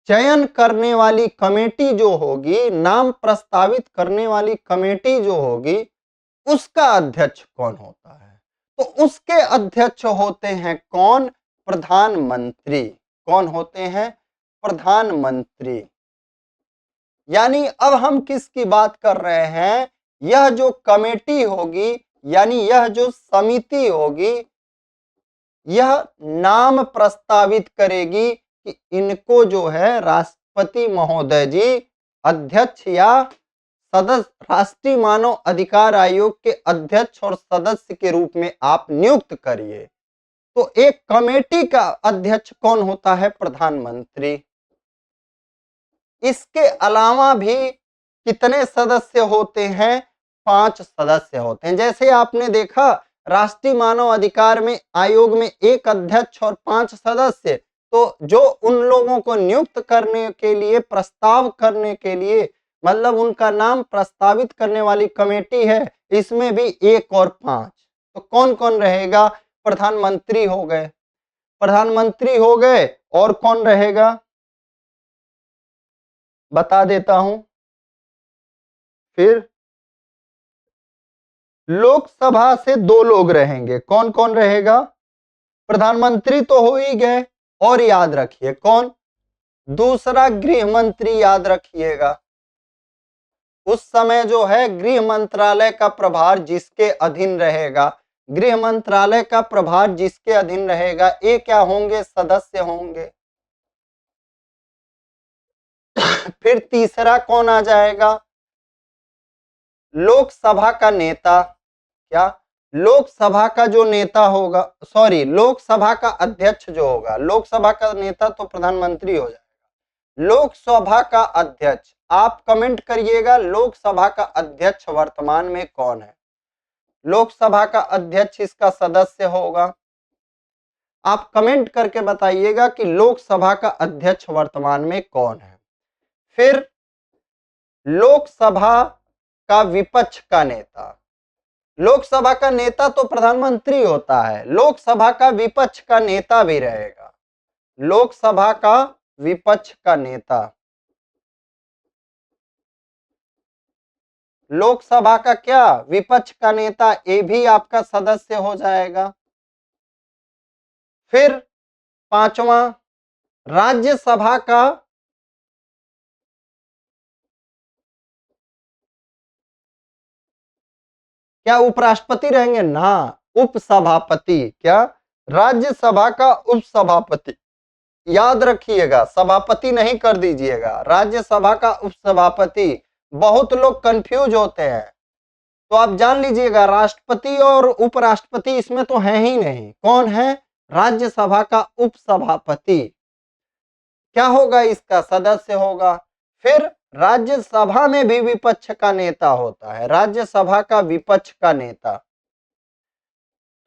S1: चयन करने वाली कमेटी जो होगी, नाम प्रस्तावित करने वाली कमेटी जो होगी, उसका अध्यक्ष कौन होता है? तो उसके अध्यक्ष होते हैं कौन? प्रधानमंत्री। कौन होते हैं? प्रधानमंत्री। यानी अब हम किसकी बात कर रहे हैं? यह जो कमेटी होगी, यानी यह जो समिति होगी, यह नाम प्रस्तावित करेगी कि इनको जो है राष्ट्रपति महोदय जी अध्यक्ष या सदस्य, राष्ट्रीय मानव अधिकार आयोग के अध्यक्ष और सदस्य के रूप में आप नियुक्त करिए। तो एक कमेटी का अध्यक्ष कौन होता है? प्रधानमंत्री। इसके अलावा भी कितने सदस्य होते हैं? 5 सदस्य होते हैं। जैसे आपने देखा राष्ट्रीय मानव अधिकार में आयोग में एक अध्यक्ष और 5 सदस्य, तो जो उन लोगों को नियुक्त करने के लिए, प्रस्ताव करने के लिए, मतलब उनका नाम प्रस्तावित करने वाली कमेटी है, इसमें भी 1 और 5। तो कौन कौन रहेगा? प्रधानमंत्री हो गए, प्रधानमंत्री हो गए, और कौन रहेगा? बता देता हूं। फिर लोकसभा से 2 लोग रहेंगे। कौन कौन रहेगा? प्रधानमंत्री तो हो ही गए, और याद रखिए कौन? दूसरा गृह मंत्री, याद रखिएगा। उस समय जो है गृह मंत्रालय का प्रभार जिसके अधीन रहेगा, गृह मंत्रालय का प्रभार जिसके अधीन रहेगा, ये क्या होंगे? सदस्य होंगे। फिर तीसरा कौन आ जाएगा? लोकसभा का नेता। क्या? लोकसभा का जो नेता होगा, सॉरी, लोकसभा का अध्यक्ष जो होगा, लोकसभा का नेता तो प्रधानमंत्री हो जाएगा। लोकसभा का अध्यक्ष, आप कमेंट करिएगा लोकसभा का अध्यक्ष वर्तमान में कौन है? लोकसभा का अध्यक्ष इसका सदस्य होगा। आप कमेंट करके बताइएगा कि लोकसभा का अध्यक्ष वर्तमान में कौन है। फिर लोकसभा का विपक्ष का नेता, लोकसभा का नेता तो प्रधानमंत्री होता है, लोकसभा का विपक्ष का नेता भी रहेगा। लोकसभा का विपक्ष का नेता, लोकसभा का क्या? विपक्ष का नेता, ये भी आपका सदस्य हो जाएगा। फिर 5वां, राज्यसभा का क्या? उपराष्ट्रपति रहेंगे ना, उपसभापति। क्या? राज्यसभा का उपसभापति। याद रखिएगा, सभापति नहीं कर दीजिएगा, राज्यसभा का उपसभापति। बहुत लोग कंफ्यूज होते हैं, तो आप जान लीजिएगा राष्ट्रपति और उपराष्ट्रपति इसमें तो है ही नहीं। कौन है? राज्यसभा का उपसभापति क्या होगा, इसका सदस्य होगा। फिर राज्यसभा में भी विपक्ष का नेता होता है, राज्यसभा का विपक्ष का नेता।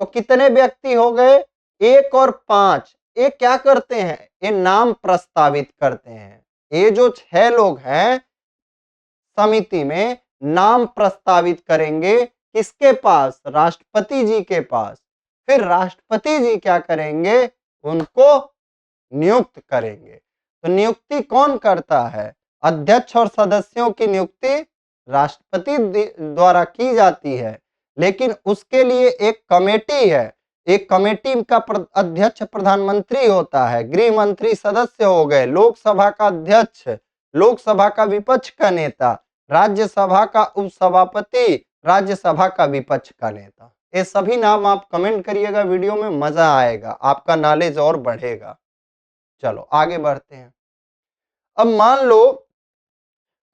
S1: तो कितने व्यक्ति हो गए, 1 और 5। ये क्या करते हैं, ये नाम प्रस्तावित करते हैं। ये जो 6 लोग हैं समिति में नाम प्रस्तावित करेंगे, किसके पास, राष्ट्रपति जी के पास। फिर राष्ट्रपति जी क्या करेंगे, उनको नियुक्त करेंगे। तो नियुक्ति कौन करता है, अध्यक्ष और सदस्यों की नियुक्ति राष्ट्रपति द्वारा की जाती है, लेकिन उसके लिए एक कमेटी है। एक कमेटी का अध्यक्ष प्रधानमंत्री होता है, गृह मंत्री सदस्य हो गए, लोकसभा का अध्यक्ष, लोकसभा का विपक्ष का नेता, राज्यसभा का उपसभापति, राज्यसभा का विपक्ष का नेता। ये सभी नाम आप कमेंट करिएगा, वीडियो में मजा आएगा, आपका नॉलेज और बढ़ेगा। चलो आगे बढ़ते हैं। अब मान लो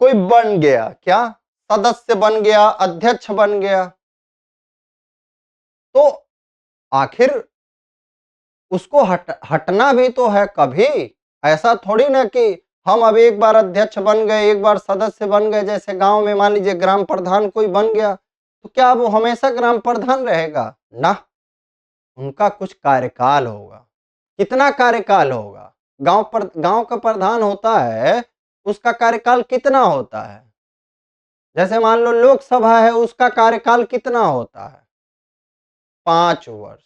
S1: कोई बन गया, क्या, सदस्य बन गया, अध्यक्ष बन गया, तो आखिर उसको हटना भी तो है कभी। ऐसा थोड़ी ना कि हम अब एक बार अध्यक्ष बन गए, एक बार सदस्य बन गए, जैसे गांव में मान लीजिए ग्राम प्रधान कोई बन गया, तो क्या वो हमेशा ग्राम प्रधान रहेगा ना, उनका कुछ कार्यकाल होगा। कितना कार्यकाल होगा, गांव का प्रधान होता है, उसका कार्यकाल कितना होता है। जैसे मान लो लोकसभा है, उसका कार्यकाल कितना होता है, 5 वर्ष।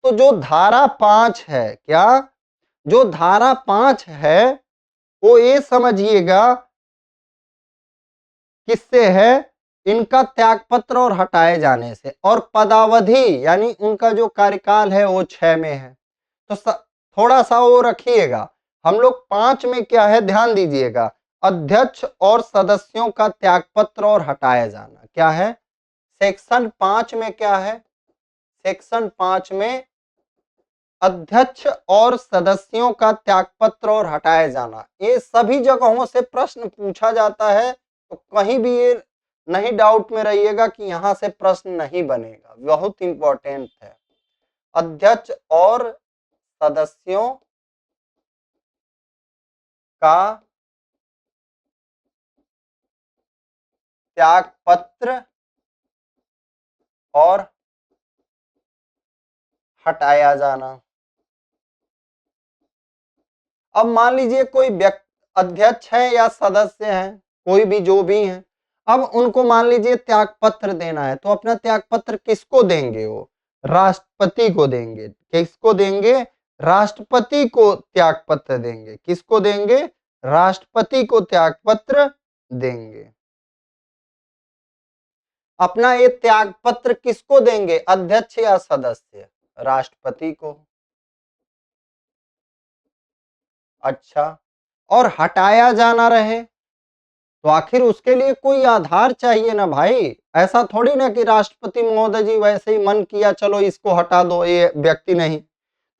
S1: तो जो धारा 5 है, क्या, जो धारा 5 है, वो ये समझिएगा किससे है, इनका त्यागपत्र और हटाए जाने से, और पदावधि यानी उनका जो कार्यकाल है वो 6 में है। तो थोड़ा सा वो रखिएगा। हम लोग 5 में क्या है, ध्यान दीजिएगा, अध्यक्ष और सदस्यों का त्यागपत्र और हटाया जाना क्या है। सेक्शन 5 में क्या है, सेक्शन 5 में अध्यक्ष और सदस्यों का त्यागपत्र और हटाया जाना। ये सभी जगहों से प्रश्न पूछा जाता है, तो कहीं भी ये नहीं डाउट में रहिएगा कि यहां से प्रश्न नहीं बनेगा, बहुत इंपॉर्टेंट है। अध्यक्ष और सदस्यों का त्यागपत्र और हटाया जाना। अब मान लीजिए कोई व्यक्ति अध्यक्ष है या सदस्य है, कोई भी जो भी है, अब उनको मान लीजिए त्यागपत्र देना है, तो अपना त्यागपत्र किसको देंगे, वो राष्ट्रपति को देंगे। किसको देंगे, राष्ट्रपति को त्यागपत्र देंगे। किसको देंगे, राष्ट्रपति को त्यागपत्र देंगे। अपना ये त्यागपत्र किसको देंगे, अध्यक्ष या सदस्य, राष्ट्रपति को। अच्छा, और हटाया जाना रहे तो आखिर उसके लिए कोई आधार चाहिए ना भाई। ऐसा थोड़ी ना कि राष्ट्रपति महोदय जी वैसे ही मन किया चलो इसको हटा दो, ये व्यक्ति नहीं।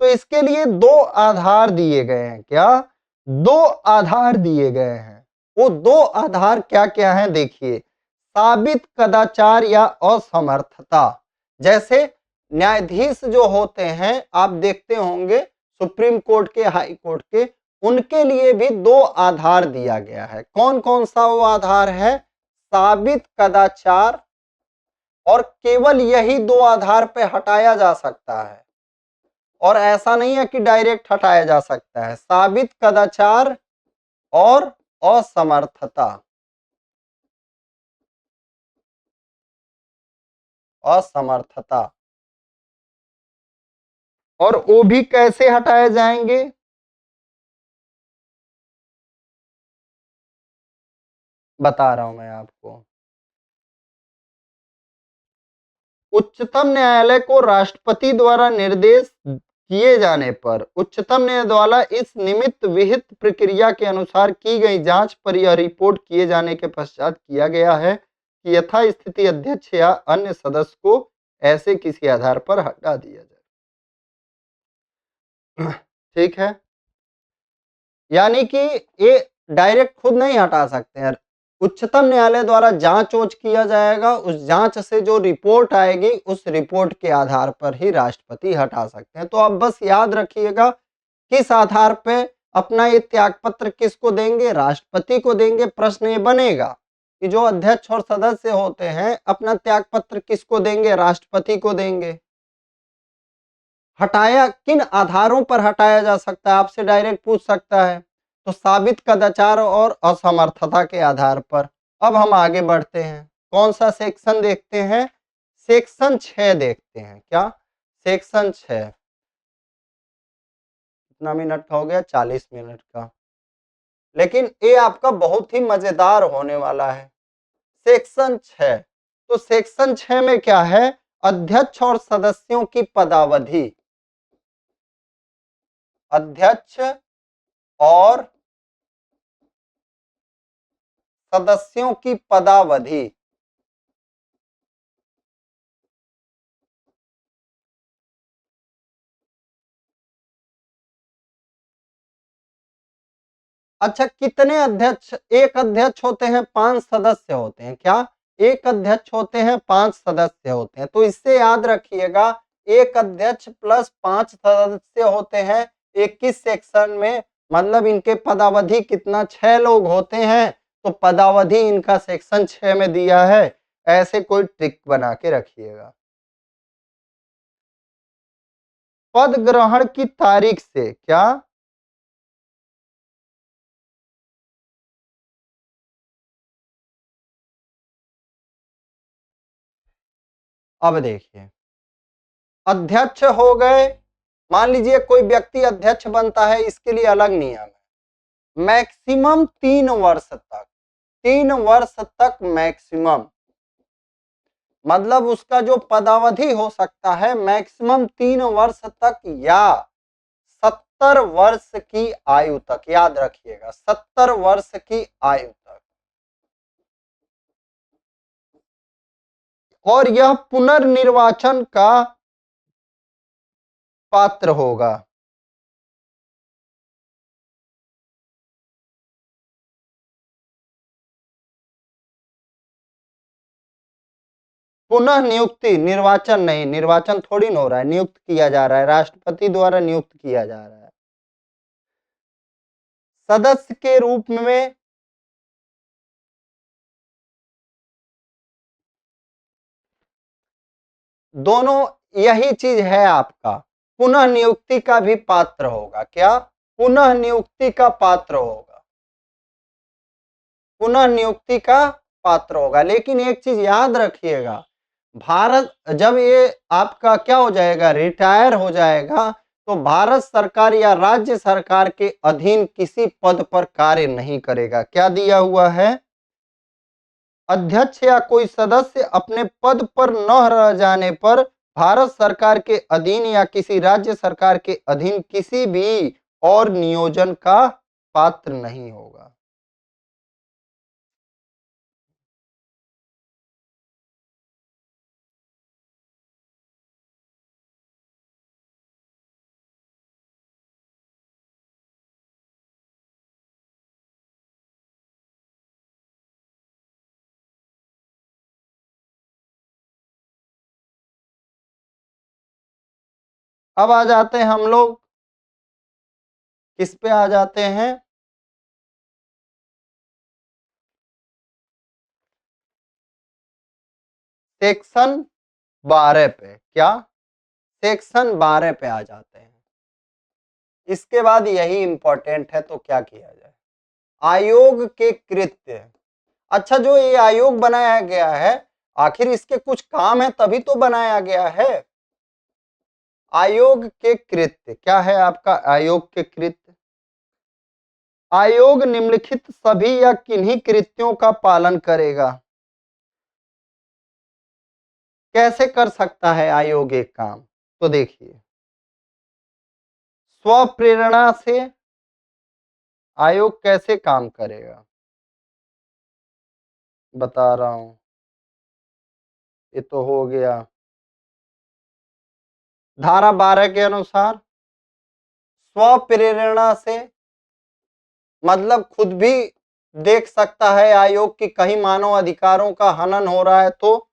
S1: तो इसके लिए 2 आधार दिए गए हैं। क्या, 2 आधार दिए गए हैं। वो 2 आधार क्या क्या हैं, देखिए, साबित कदाचार या असमर्थता। जैसे न्यायाधीश जो होते हैं, आप देखते होंगे सुप्रीम कोर्ट के, हाई कोर्ट के, उनके लिए भी 2 आधार दिया गया है। कौन कौन सा वो आधार है, साबित कदाचार, और केवल यही 2 आधार पे हटाया जा सकता है, और ऐसा नहीं है कि डायरेक्ट हटाया जा सकता है। साबित कदाचार और असमर्थता, असमर्थता। और वो भी कैसे हटाए जाएंगे, बता रहा हूं मैं आपको। उच्चतम न्यायालय को राष्ट्रपति द्वारा निर्देश किए जाने पर उच्चतम न्यायालय द्वारा इस निमित्त विहित प्रक्रिया के अनुसार की गई जांच पर यह रिपोर्ट किए जाने के पश्चात किया गया है कि यथास्थिति अध्यक्ष या अन्य सदस्य को ऐसे किसी आधार पर हटा दिया जाए। ठीक है, यानी कि ये डायरेक्ट खुद नहीं हटा सकते हैं, उच्चतम न्यायालय द्वारा जांच ओच किया जाएगा। उस जांच से जो रिपोर्ट आएगी उस रिपोर्ट के आधार पर ही राष्ट्रपति हटा सकते हैं। तो अब बस याद रखिएगा किस आधार पे अपना ये त्यागपत्र किसको देंगे, राष्ट्रपति को देंगे। प्रश्न ये बनेगा कि जो अध्यक्ष और सदस्य होते हैं अपना त्यागपत्र किसको देंगे, राष्ट्रपति को देंगे। हटाया किन आधारों पर हटाया जा सकता है, आपसे डायरेक्ट पूछ सकता है। तो साबित कदाचार और असमर्थता के आधार पर। अब हम आगे बढ़ते हैं, कौन सा सेक्शन देखते हैं, सेक्शन 6 देखते हैं। क्या, सेक्शन 6 कितना मिनट का हो गया, 40 मिनट का। लेकिन ये आपका बहुत ही मजेदार होने वाला है। सेक्शन 6, तो सेक्शन 6 में क्या है, अध्यक्ष और सदस्यों की पदावधि। अध्यक्ष और सदस्यों की पदावधि। अच्छा, कितने अध्यक्ष, एक अध्यक्ष होते हैं, 5 सदस्य होते हैं। क्या, एक अध्यक्ष होते हैं, 5 सदस्य होते हैं। तो इससे याद रखिएगा एक अध्यक्ष प्लस 5 सदस्य होते हैं 21 सेक्शन में, मतलब इनके पदावधि कितना, 6 लोग होते हैं। तो पदावधि इनका सेक्शन 6 में दिया है। ऐसे कोई ट्रिक बना के रखिएगा। पद ग्रहण की तारीख से, क्या, अब देखिए अध्यक्ष हो गए, मान लीजिए कोई व्यक्ति अध्यक्ष बनता है, इसके लिए अलग नियम है। मैक्सिमम 3 वर्ष तक, 3 वर्ष तक मैक्सिमम, मतलब उसका जो पदावधि हो सकता है मैक्सिमम 3 वर्ष तक या 70 वर्ष की आयु तक। याद रखिएगा 70 वर्ष की आयु तक। और यह पुनर्निर्वाचन का पात्र होगा। पुनः नियुक्ति, निर्वाचन नहीं, निर्वाचन थोड़ी ना हो रहा है, नियुक्त किया जा रहा है, राष्ट्रपति द्वारा नियुक्त किया जा रहा है। सदस्य के रूप में दोनों यही चीज है आपका, पुनः नियुक्ति का भी पात्र होगा। क्या, पुनः नियुक्ति का पात्र होगा, पुनः नियुक्ति का पात्र होगा। लेकिन एक चीज याद रखिएगा, भारत जब ये आपका क्या हो जाएगा, रिटायर हो जाएगा, तो भारत सरकार या राज्य सरकार के अधीन किसी पद पर कार्य नहीं करेगा। क्या दिया हुआ है, अध्यक्ष या कोई सदस्य अपने पद पर न रह जाने पर भारत सरकार के अधीन या किसी राज्य सरकार के अधीन किसी भी और नियोजन का पात्र नहीं होगा। अब आ जाते हैं हम लोग, किस पे आ जाते हैं, सेक्शन 12 पे। क्या, सेक्शन 12 पे आ जाते हैं। इसके बाद यही इंपॉर्टेंट है, तो क्या किया जाए, आयोग के कृत्य। अच्छा, जो ये आयोग बनाया गया है आखिर इसके कुछ काम है तभी तो बनाया गया है। आयोग के कृत्य क्या है आपका, आयोग के कृत्य, आयोग निम्नलिखित सभी या किन्हीं कृत्यों का पालन करेगा। कैसे कर सकता है आयोग एक काम, तो देखिए स्वप्रेरणा से आयोग कैसे काम करेगा, बता रहा हूं। ये तो हो गया धारा 12 के अनुसार स्वप्रेरणा से, मतलब खुद भी देख सकता है आयोग कि कहीं मानव अधिकारों का हनन हो रहा है तो,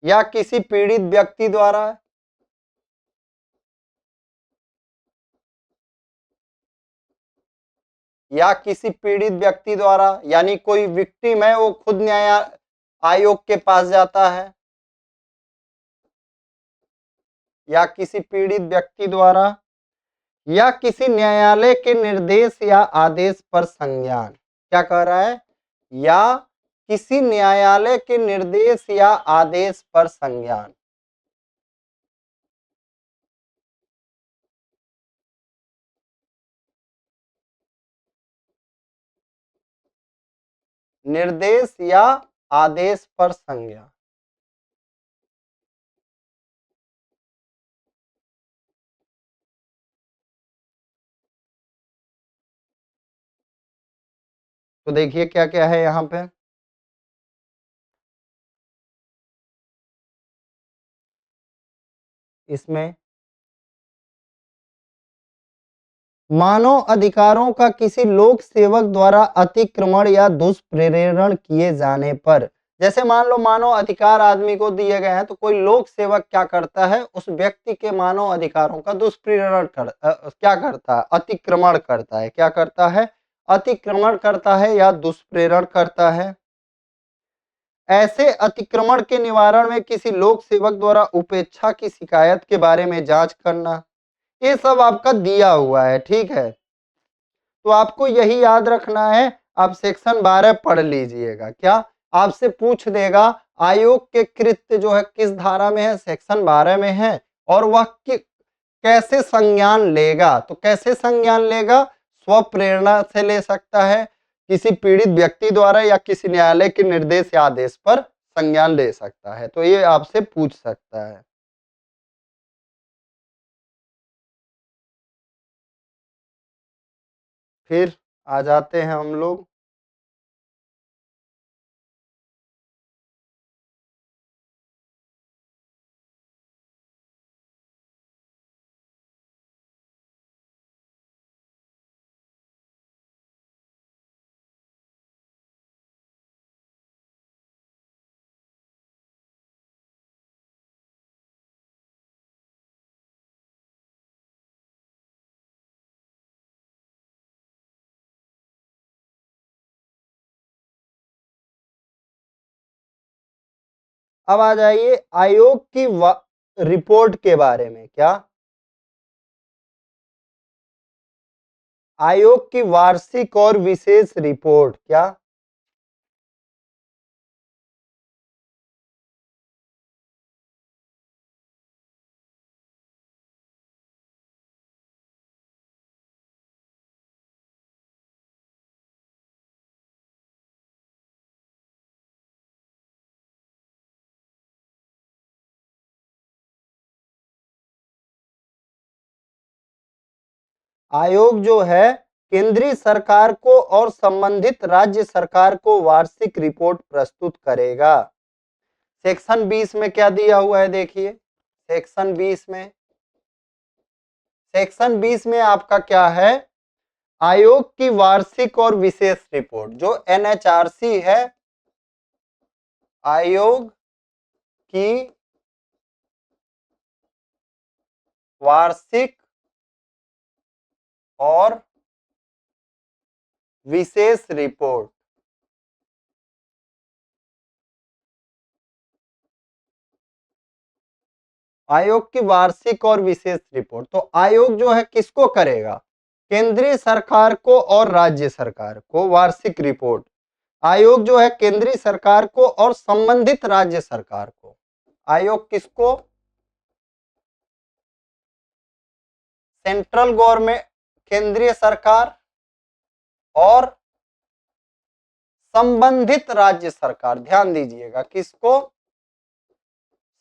S1: या किसी पीड़ित व्यक्ति द्वारा, या किसी पीड़ित व्यक्ति द्वारा, यानी कोई विक्टिम है वो खुद न्याय आयोग के पास जाता है, या किसी पीड़ित व्यक्ति द्वारा, या किसी न्यायालय के निर्देश या आदेश पर संज्ञान। क्या कह रहा है? या किसी न्यायालय के निर्देश या आदेश पर संज्ञान। निर्देश या आदेश पर संज्ञान। तो देखिए क्या क्या है यहाँ पे। इसमें मानव अधिकारों का किसी लोक सेवक द्वारा अतिक्रमण या दुष्प्रेरण किए जाने पर, जैसे मान लो मानव अधिकार आदमी को दिए गए हैं तो कोई लोक सेवक क्या करता है, उस व्यक्ति के मानव अधिकारों का दुष्प्रेरण क्या करता है, अतिक्रमण करता है। क्या करता है? अतिक्रमण करता है या दुष्प्रेरण करता है। ऐसे अतिक्रमण के निवारण में किसी लोक सेवक द्वारा उपेक्षा की शिकायत के बारे में जांच करना, ये सब आपका दिया हुआ है। ठीक है, तो आपको यही याद रखना है। आप सेक्शन 12 पढ़ लीजिएगा। क्या आपसे पूछ देगा आयोग के कृत्य जो है किस धारा में है, सेक्शन 12 में है, और वह कैसे संज्ञान लेगा। तो कैसे संज्ञान लेगा? स्व प्रेरणा से ले सकता है, किसी पीड़ित व्यक्ति द्वारा, या किसी न्यायालय के निर्देश या आदेश पर संज्ञान ले सकता है। तो ये आपसे पूछ सकता है। फिर आ जाते हैं हम लोग अब आ जाइए आयोग की रिपोर्ट के बारे में। क्या? आयोग की वार्षिक और विशेष रिपोर्ट। क्या? आयोग जो है केंद्रीय सरकार को और संबंधित राज्य सरकार को वार्षिक रिपोर्ट प्रस्तुत करेगा। सेक्शन 20 में क्या दिया हुआ है देखिए। सेक्शन 20 में आपका क्या है? आयोग की वार्षिक और विशेष रिपोर्ट, जो एनएचआरसी है, आयोग की वार्षिक और विशेष रिपोर्ट। आयोग की वार्षिक और विशेष रिपोर्ट। तो आयोग जो है किसको करेगा? केंद्रीय सरकार को और राज्य सरकार को वार्षिक रिपोर्ट। आयोग जो है केंद्रीय सरकार को और संबंधित राज्य सरकार को। आयोग किसको? सेंट्रल गवर्नमेंट, केंद्रीय सरकार और संबंधित राज्य सरकार। ध्यान दीजिएगा, किसको?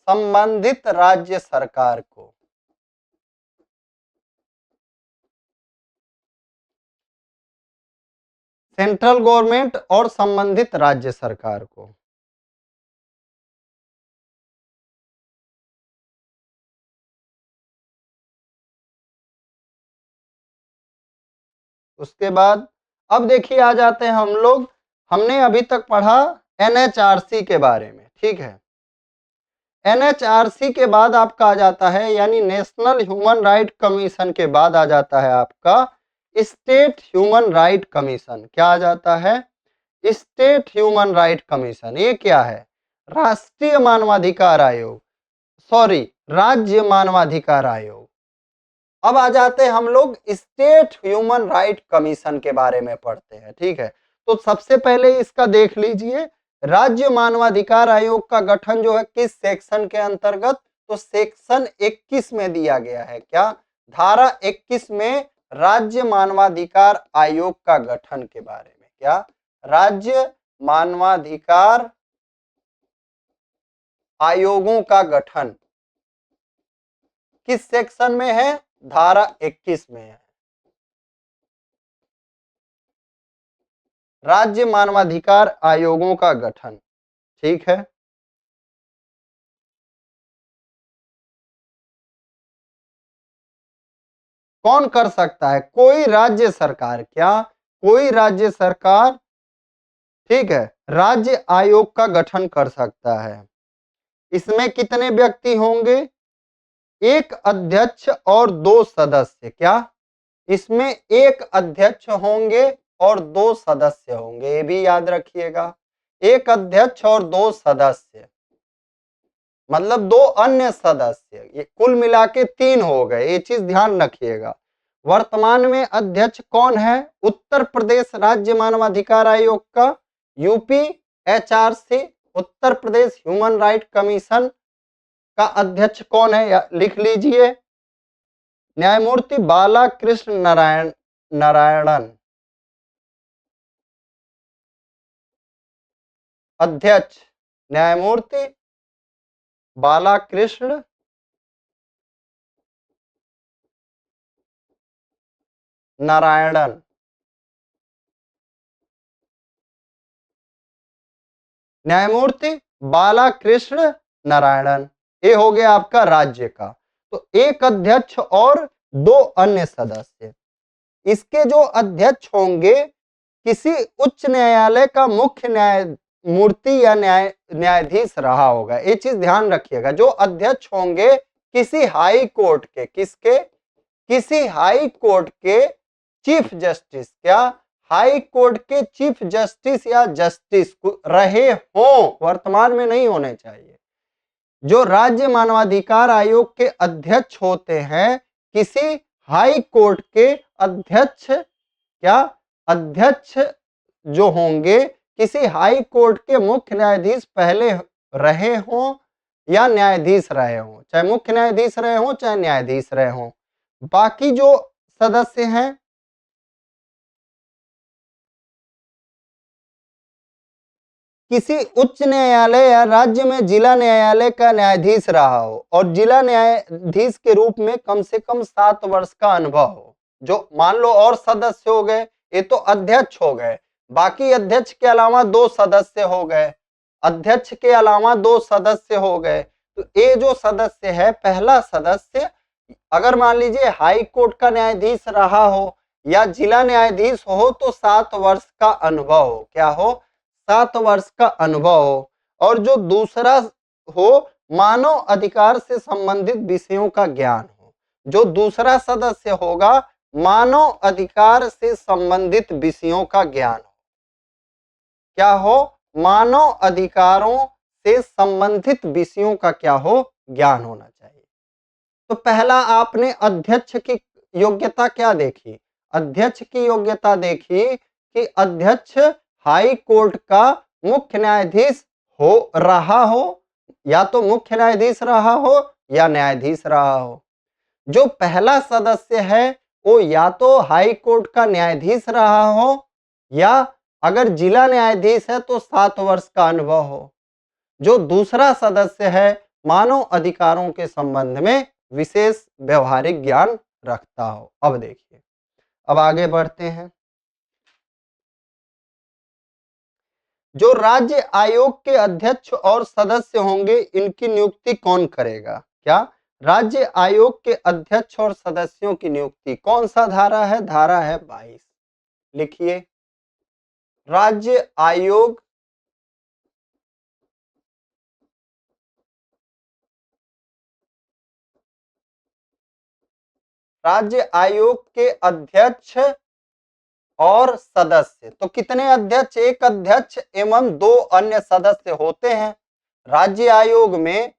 S1: संबंधित राज्य सरकार को। सेंट्रल गवर्नमेंट और संबंधित राज्य सरकार को। उसके बाद अब देखिए आ जाते हैं हम लोग, हमने अभी तक पढ़ा एनएचआरसी के बारे में, ठीक है। एनएचआरसी के बाद आपका आ जाता है, यानी नेशनल ह्यूमन राइट कमीशन के बाद आ जाता है आपका स्टेट ह्यूमन राइट कमीशन। क्या आ जाता है? State human right commission. ये क्या है? राष्ट्रीय मानवाधिकार आयोग, सॉरी राज्य मानवाधिकार आयोग। अब आ जाते हैं हम लोग स्टेट ह्यूमन राइट कमीशन के बारे में पढ़ते हैं, ठीक है। तो सबसे पहले इसका देख लीजिए, राज्य मानवाधिकार आयोग का गठन जो है किस सेक्शन के अंतर्गत? तो सेक्शन 21 में दिया गया है। क्या? धारा 21 में राज्य मानवाधिकार आयोग का गठन के बारे में। क्या? राज्य मानवाधिकार आयोगों का गठन किस सेक्शन में है? धारा 21 में है। राज्य मानवाधिकार आयोगों का गठन, ठीक है। कौन कर सकता है? कोई राज्य सरकार। क्या? कोई राज्य सरकार, ठीक है, राज्य आयोग का गठन कर सकता है। इसमें कितने व्यक्ति होंगे? एक अध्यक्ष और 2 सदस्य। क्या? इसमें एक अध्यक्ष होंगे और 2 सदस्य होंगे, ये भी याद रखिएगा। एक अध्यक्ष और 2 सदस्य, मतलब 2 अन्य सदस्य, ये कुल मिला के 3 हो गए। ये चीज ध्यान रखिएगा। वर्तमान में अध्यक्ष कौन है उत्तर प्रदेश राज्य मानवाधिकार आयोग का? UP HRC, Uttar Pradesh human right commission का अध्यक्ष कौन है? लिख लीजिए, न्यायमूर्ति बालाकृष्ण नारायणन। अध्यक्ष न्यायमूर्ति बालाकृष्ण नारायणन। न्यायमूर्ति बालाकृष्ण नारायणन। ये हो गया आपका राज्य का। तो एक अध्यक्ष और 2 अन्य सदस्य। इसके जो अध्यक्ष होंगे किसी उच्च न्यायालय का मुख्य न्यायमूर्ति या न्यायाधीश रहा होगा। ये चीज ध्यान रखिएगा। जो अध्यक्ष होंगे किसी हाई कोर्ट के, किसके? किसी हाई कोर्ट के चीफ जस्टिस। क्या? हाई कोर्ट के चीफ जस्टिस या जस्टिस रहे हों, वर्तमान में नहीं होने चाहिए। जो राज्य मानवाधिकार आयोग के अध्यक्ष होते हैं किसी हाई कोर्ट के अध्यक्ष, क्या? अध्यक्ष जो होंगे किसी हाई कोर्ट के मुख्य न्यायाधीश पहले रहे हों या न्यायाधीश रहे हों, चाहे मुख्य न्यायाधीश रहे हों चाहे न्यायाधीश रहे हों। बाकी जो सदस्य हैं किसी उच्च न्यायालय या राज्य में जिला न्यायालय का न्यायाधीश रहा हो और जिला न्यायाधीश के रूप में कम से कम 7 वर्ष का अनुभव हो। जो मान लो और सदस्य हो गए, ये तो अध्यक्ष हो गए, बाकी अध्यक्ष के अलावा 2 सदस्य हो गए, अध्यक्ष के अलावा 2 सदस्य हो गए। तो ये जो सदस्य है, पहला सदस्य अगर मान लीजिए हाई कोर्ट का न्यायाधीश रहा हो या जिला न्यायाधीश हो तो 7 वर्ष का अनुभव हो। क्या हो? 7 वर्ष का अनुभव हो। और जो दूसरा हो, मानव अधिकार से संबंधित विषयों का ज्ञान हो। जो दूसरा सदस्य होगा मानव अधिकार से संबंधित विषयों का ज्ञान हो। क्या हो? मानव अधिकारों से संबंधित विषयों का क्या हो? ज्ञान होना चाहिए। तो पहला आपने अध्यक्ष की योग्यता क्या देखी? अध्यक्ष की योग्यता देखी कि अध्यक्ष हाई कोर्ट का मुख्य न्यायाधीश हो रहा हो, या तो मुख्य न्यायाधीश रहा हो या न्यायाधीश रहा हो। जो पहला सदस्य है वो या तो हाई कोर्ट का न्यायाधीश रहा हो या अगर जिला न्यायाधीश है तो 7 वर्ष का अनुभव हो। जो दूसरा सदस्य है मानव अधिकारों के संबंध में विशेष व्यवहारिक ज्ञान रखता हो। अब देखिए, अब आगे बढ़ते हैं। जो राज्य आयोग के अध्यक्ष और सदस्य होंगे इनकी नियुक्ति कौन करेगा? क्या? राज्य आयोग के अध्यक्ष और सदस्यों की नियुक्ति कौन सा धारा है? धारा है 22। लिखिए, राज्य आयोग के अध्यक्ष और सदस्य। तो कितने अध्यक्ष? एक अध्यक्ष एवं 2 अन्य सदस्य होते हैं। राज्य आयोग में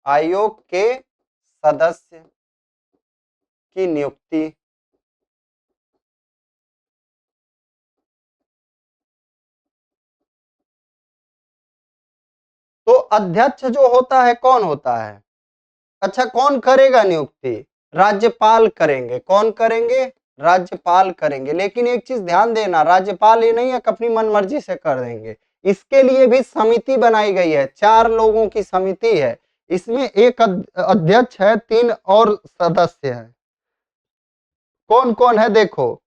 S1: आयोग के सदस्य की नियुक्ति। तो अध्यक्ष जो होता है कौन होता है? अच्छा, कौन करेगा नियुक्ति? राज्यपाल करेंगे। कौन करेंगे? राज्यपाल करेंगे। लेकिन एक चीज ध्यान देना, राज्यपाल ये नहीं है कि अपनी मन मर्जी से कर देंगे। इसके लिए भी समिति बनाई गई है, 4 लोगों की समिति है। इसमें एक अध्यक्ष है, 3 और सदस्य है। कौन कौन है देखो,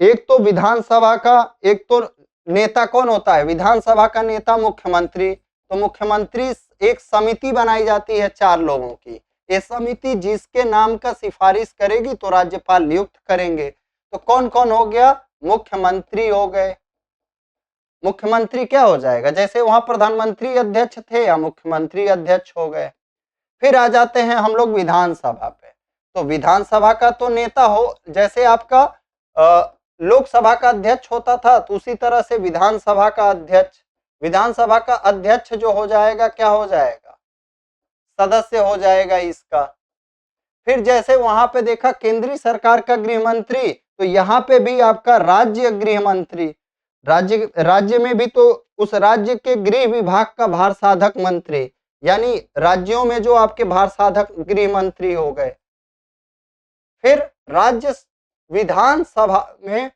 S1: एक तो विधानसभा का, एक तो नेता कौन होता है? विधानसभा का नेता मुख्यमंत्री। तो मुख्यमंत्री, एक समिति बनाई जाती है 4 लोगों की। ये समिति जिसके नाम का सिफारिश करेगी तो राज्यपाल नियुक्त करेंगे। तो कौन कौन हो गया? मुख्यमंत्री हो गए। मुख्यमंत्री क्या हो जाएगा? जैसे वहां प्रधानमंत्री अध्यक्ष थे या मुख्यमंत्री अध्यक्ष हो गए। फिर आ जाते हैं हम लोग विधानसभा पे। तो विधानसभा का तो नेता हो, जैसे आपका लोकसभा का अध्यक्ष होता था, तो उसी तरह से विधानसभा का अध्यक्ष। विधानसभा का अध्यक्ष जो हो जाएगा, क्या हो जाएगा? सदस्य हो जाएगा इसका। फिर जैसे वहां पे देखा केंद्रीय सरकार का गृह मंत्री, तो यहाँ पे भी आपका राज्य गृह मंत्री। राज्य में भी तो उस राज्य के गृह विभाग का भार साधक मंत्री, यानी राज्यों में जो आपके भार साधक गृह मंत्री हो गए। फिर राज्य विधानसभा में,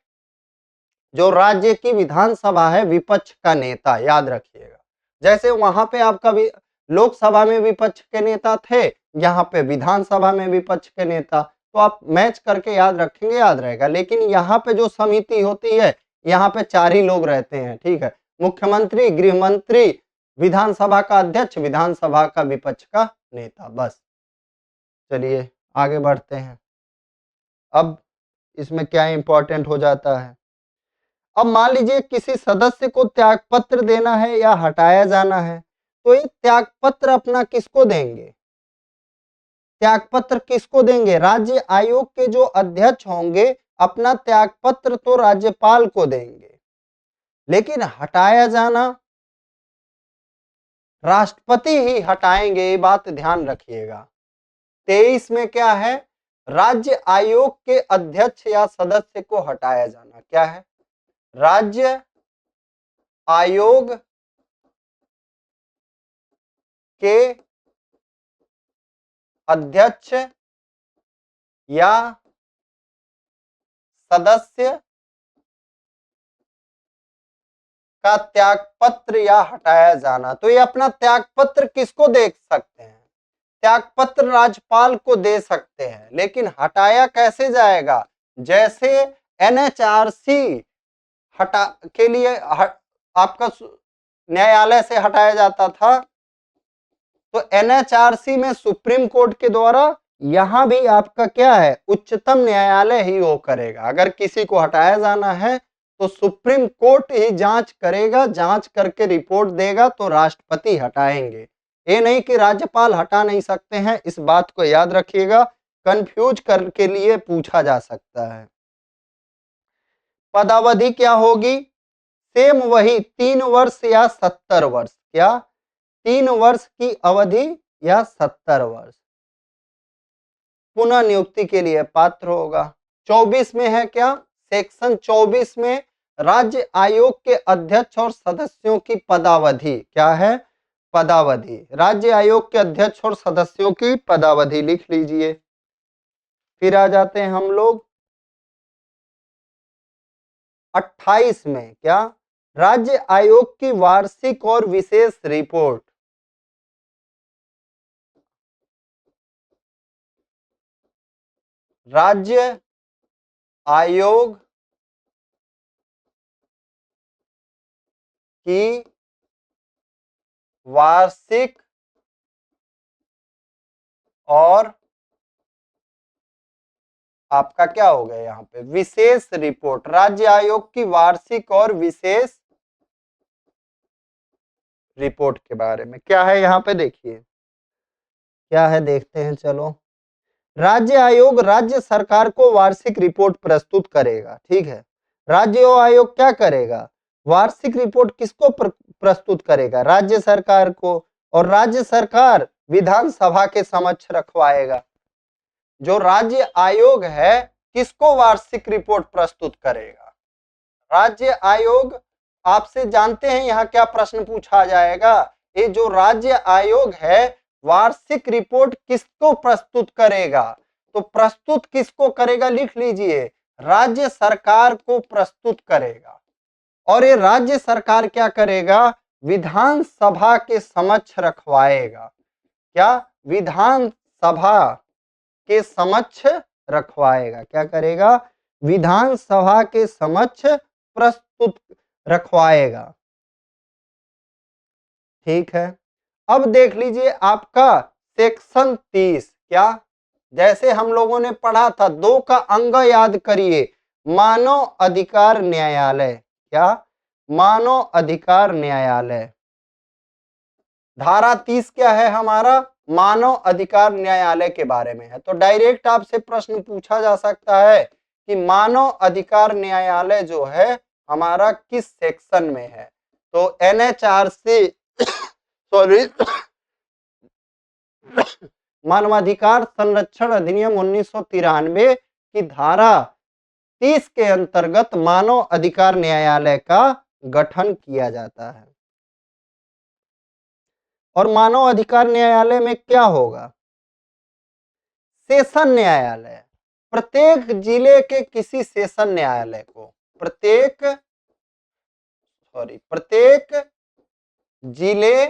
S1: जो राज्य की विधानसभा है, विपक्ष का नेता, याद रखिएगा। जैसे वहां पे आपका भी लोकसभा में विपक्ष के नेता थे, यहाँ पे विधानसभा में विपक्ष के नेता। तो आप मैच करके याद रखेंगे, याद रहेगा। लेकिन यहाँ पे जो समिति होती है, यहाँ पे 4 ही लोग रहते हैं, ठीक है? मुख्यमंत्री, गृह मंत्री, विधानसभा का अध्यक्ष, विधानसभा का विपक्ष का नेता, बस। चलिए आगे बढ़ते हैं। अब इसमें क्या इंपॉर्टेंट हो जाता है? अब मान लीजिए किसी सदस्य को त्यागपत्र देना है या हटाया जाना है, तो ये त्यागपत्र अपना किसको देंगे? त्यागपत्र किसको देंगे? राज्य आयोग के जो अध्यक्ष होंगे अपना त्यागपत्र तो राज्यपाल को देंगे, लेकिन हटाया जाना राष्ट्रपति ही हटाएंगे, ये बात ध्यान रखिएगा। 23 में क्या है? राज्य आयोग के अध्यक्ष या सदस्य को हटाया जाना क्या है? राज्य आयोग के अध्यक्ष या सदस्य का त्यागपत्र या हटाया जाना। तो ये अपना त्यागपत्र किसको दे सकते हैं? त्यागपत्र राज्यपाल को दे सकते हैं, लेकिन हटाया कैसे जाएगा? जैसे एनएचआरसी हटा के लिए आपका न्यायालय से हटाया जाता था, तो एनएचआरसी में सुप्रीम कोर्ट के द्वारा, यहां भी आपका क्या है? उच्चतम न्यायालय ही वो करेगा। अगर किसी को हटाया जाना है तो सुप्रीम कोर्ट ही जांच करेगा, जांच करके रिपोर्ट देगा तो राष्ट्रपति हटाएंगे। ये नहीं कि राज्यपाल हटा नहीं सकते हैं, इस बात को याद रखिएगा, कंफ्यूज करके लिए पूछा जा सकता है। पदावधि क्या होगी? सेम वही 3 वर्ष या 70 वर्ष। क्या? 3 वर्ष की अवधि या 70 वर्ष पुनः नियुक्ति के लिए पात्र होगा। 24 में है क्या? सेक्शन 24 में राज्य आयोग के अध्यक्ष और सदस्यों की पदावधि क्या है? पदावधि। राज्य आयोग के अध्यक्ष और सदस्यों की पदावधि लिख लीजिए। फिर आ जाते हैं हम लोग 28 में। क्या? राज्य आयोग की वार्षिक और विशेष रिपोर्ट। राज्य आयोग की वार्षिक और आपका क्या हो गया यहाँ पे विशेष रिपोर्ट, राज्य आयोग की वार्षिक और विशेष रिपोर्ट के बारे में क्या है यहाँ पे देखिए क्या है देखते हैं। चलो, राज्य आयोग राज्य सरकार को वार्षिक रिपोर्ट प्रस्तुत करेगा। ठीक है, राज्य आयोग क्या करेगा, वार्षिक रिपोर्ट किसको प्रस्तुत करेगा, राज्य सरकार को, और राज्य सरकार विधानसभा के समक्ष रखवाएगा। जो राज्य आयोग है किसको वार्षिक रिपोर्ट प्रस्तुत करेगा, राज्य आयोग। आपसे जानते हैं यहाँ क्या प्रश्न पूछा जाएगा, ये जो राज्य आयोग है वार्षिक रिपोर्ट किसको प्रस्तुत करेगा, तो प्रस्तुत किसको करेगा लिख लीजिए, राज्य सरकार को प्रस्तुत करेगा। और ये राज्य सरकार क्या करेगा, विधानसभा के समक्ष रखवाएगा। क्या, विधानसभा के समक्ष रखवाएगा, क्या करेगा, विधानसभा के समक्ष प्रस्तुत रखवाएगा। ठीक है, अब देख लीजिए आपका सेक्शन 30, क्या, जैसे हम लोगों ने पढ़ा था 2 का अंग याद करिए, मानव अधिकार न्यायालय, क्या, मानव अधिकार न्यायालय। धारा 30 क्या है हमारा, मानव अधिकार न्यायालय के बारे में है। तो डायरेक्ट आपसे प्रश्न पूछा जा सकता है कि मानव अधिकार न्यायालय जो है हमारा किस सेक्शन में है, तो एनएचआरसी सॉरी मानवाधिकार संरक्षण अधिनियम 1993 की धारा 30 के अंतर्गत मानव अधिकार न्यायालय का गठन किया जाता है। और मानव अधिकार न्यायालय में क्या होगा, सेशन न्यायालय, प्रत्येक जिले के किसी सेशन न्यायालय को, प्रत्येक जिले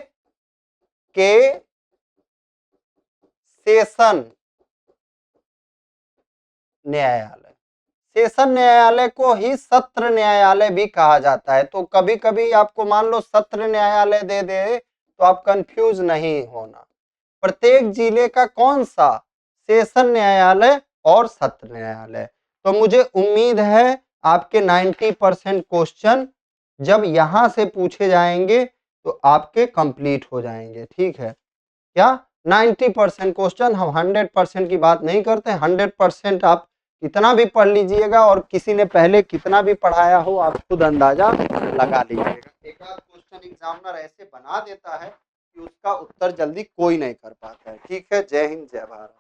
S1: के सेशन न्यायालय, सेशन न्यायालय को ही सत्र न्यायालय भी कहा जाता है। तो कभी कभी आपको मान लो सत्र न्यायालय दे दे तो आप कंफ्यूज नहीं होना, प्रत्येक जिले का कौन सा, सेशन न्यायालय और सत्र न्यायालय। तो मुझे उम्मीद है आपके 90% क्वेश्चन जब यहां से पूछे जाएंगे तो आपके कंप्लीट हो जाएंगे। ठीक है, क्या 90% क्वेश्चन, हम 100% की बात नहीं करते, 100% आप कितना भी पढ़ लीजिएगा और किसी ने पहले कितना भी पढ़ाया हो आप खुद अंदाजा लगा लीजिएगा। एक आध क्वेश्चन एग्जामिनर ऐसे बना देता है कि उसका उत्तर जल्दी कोई नहीं कर पाता है। ठीक है, जय हिंद जय भारत।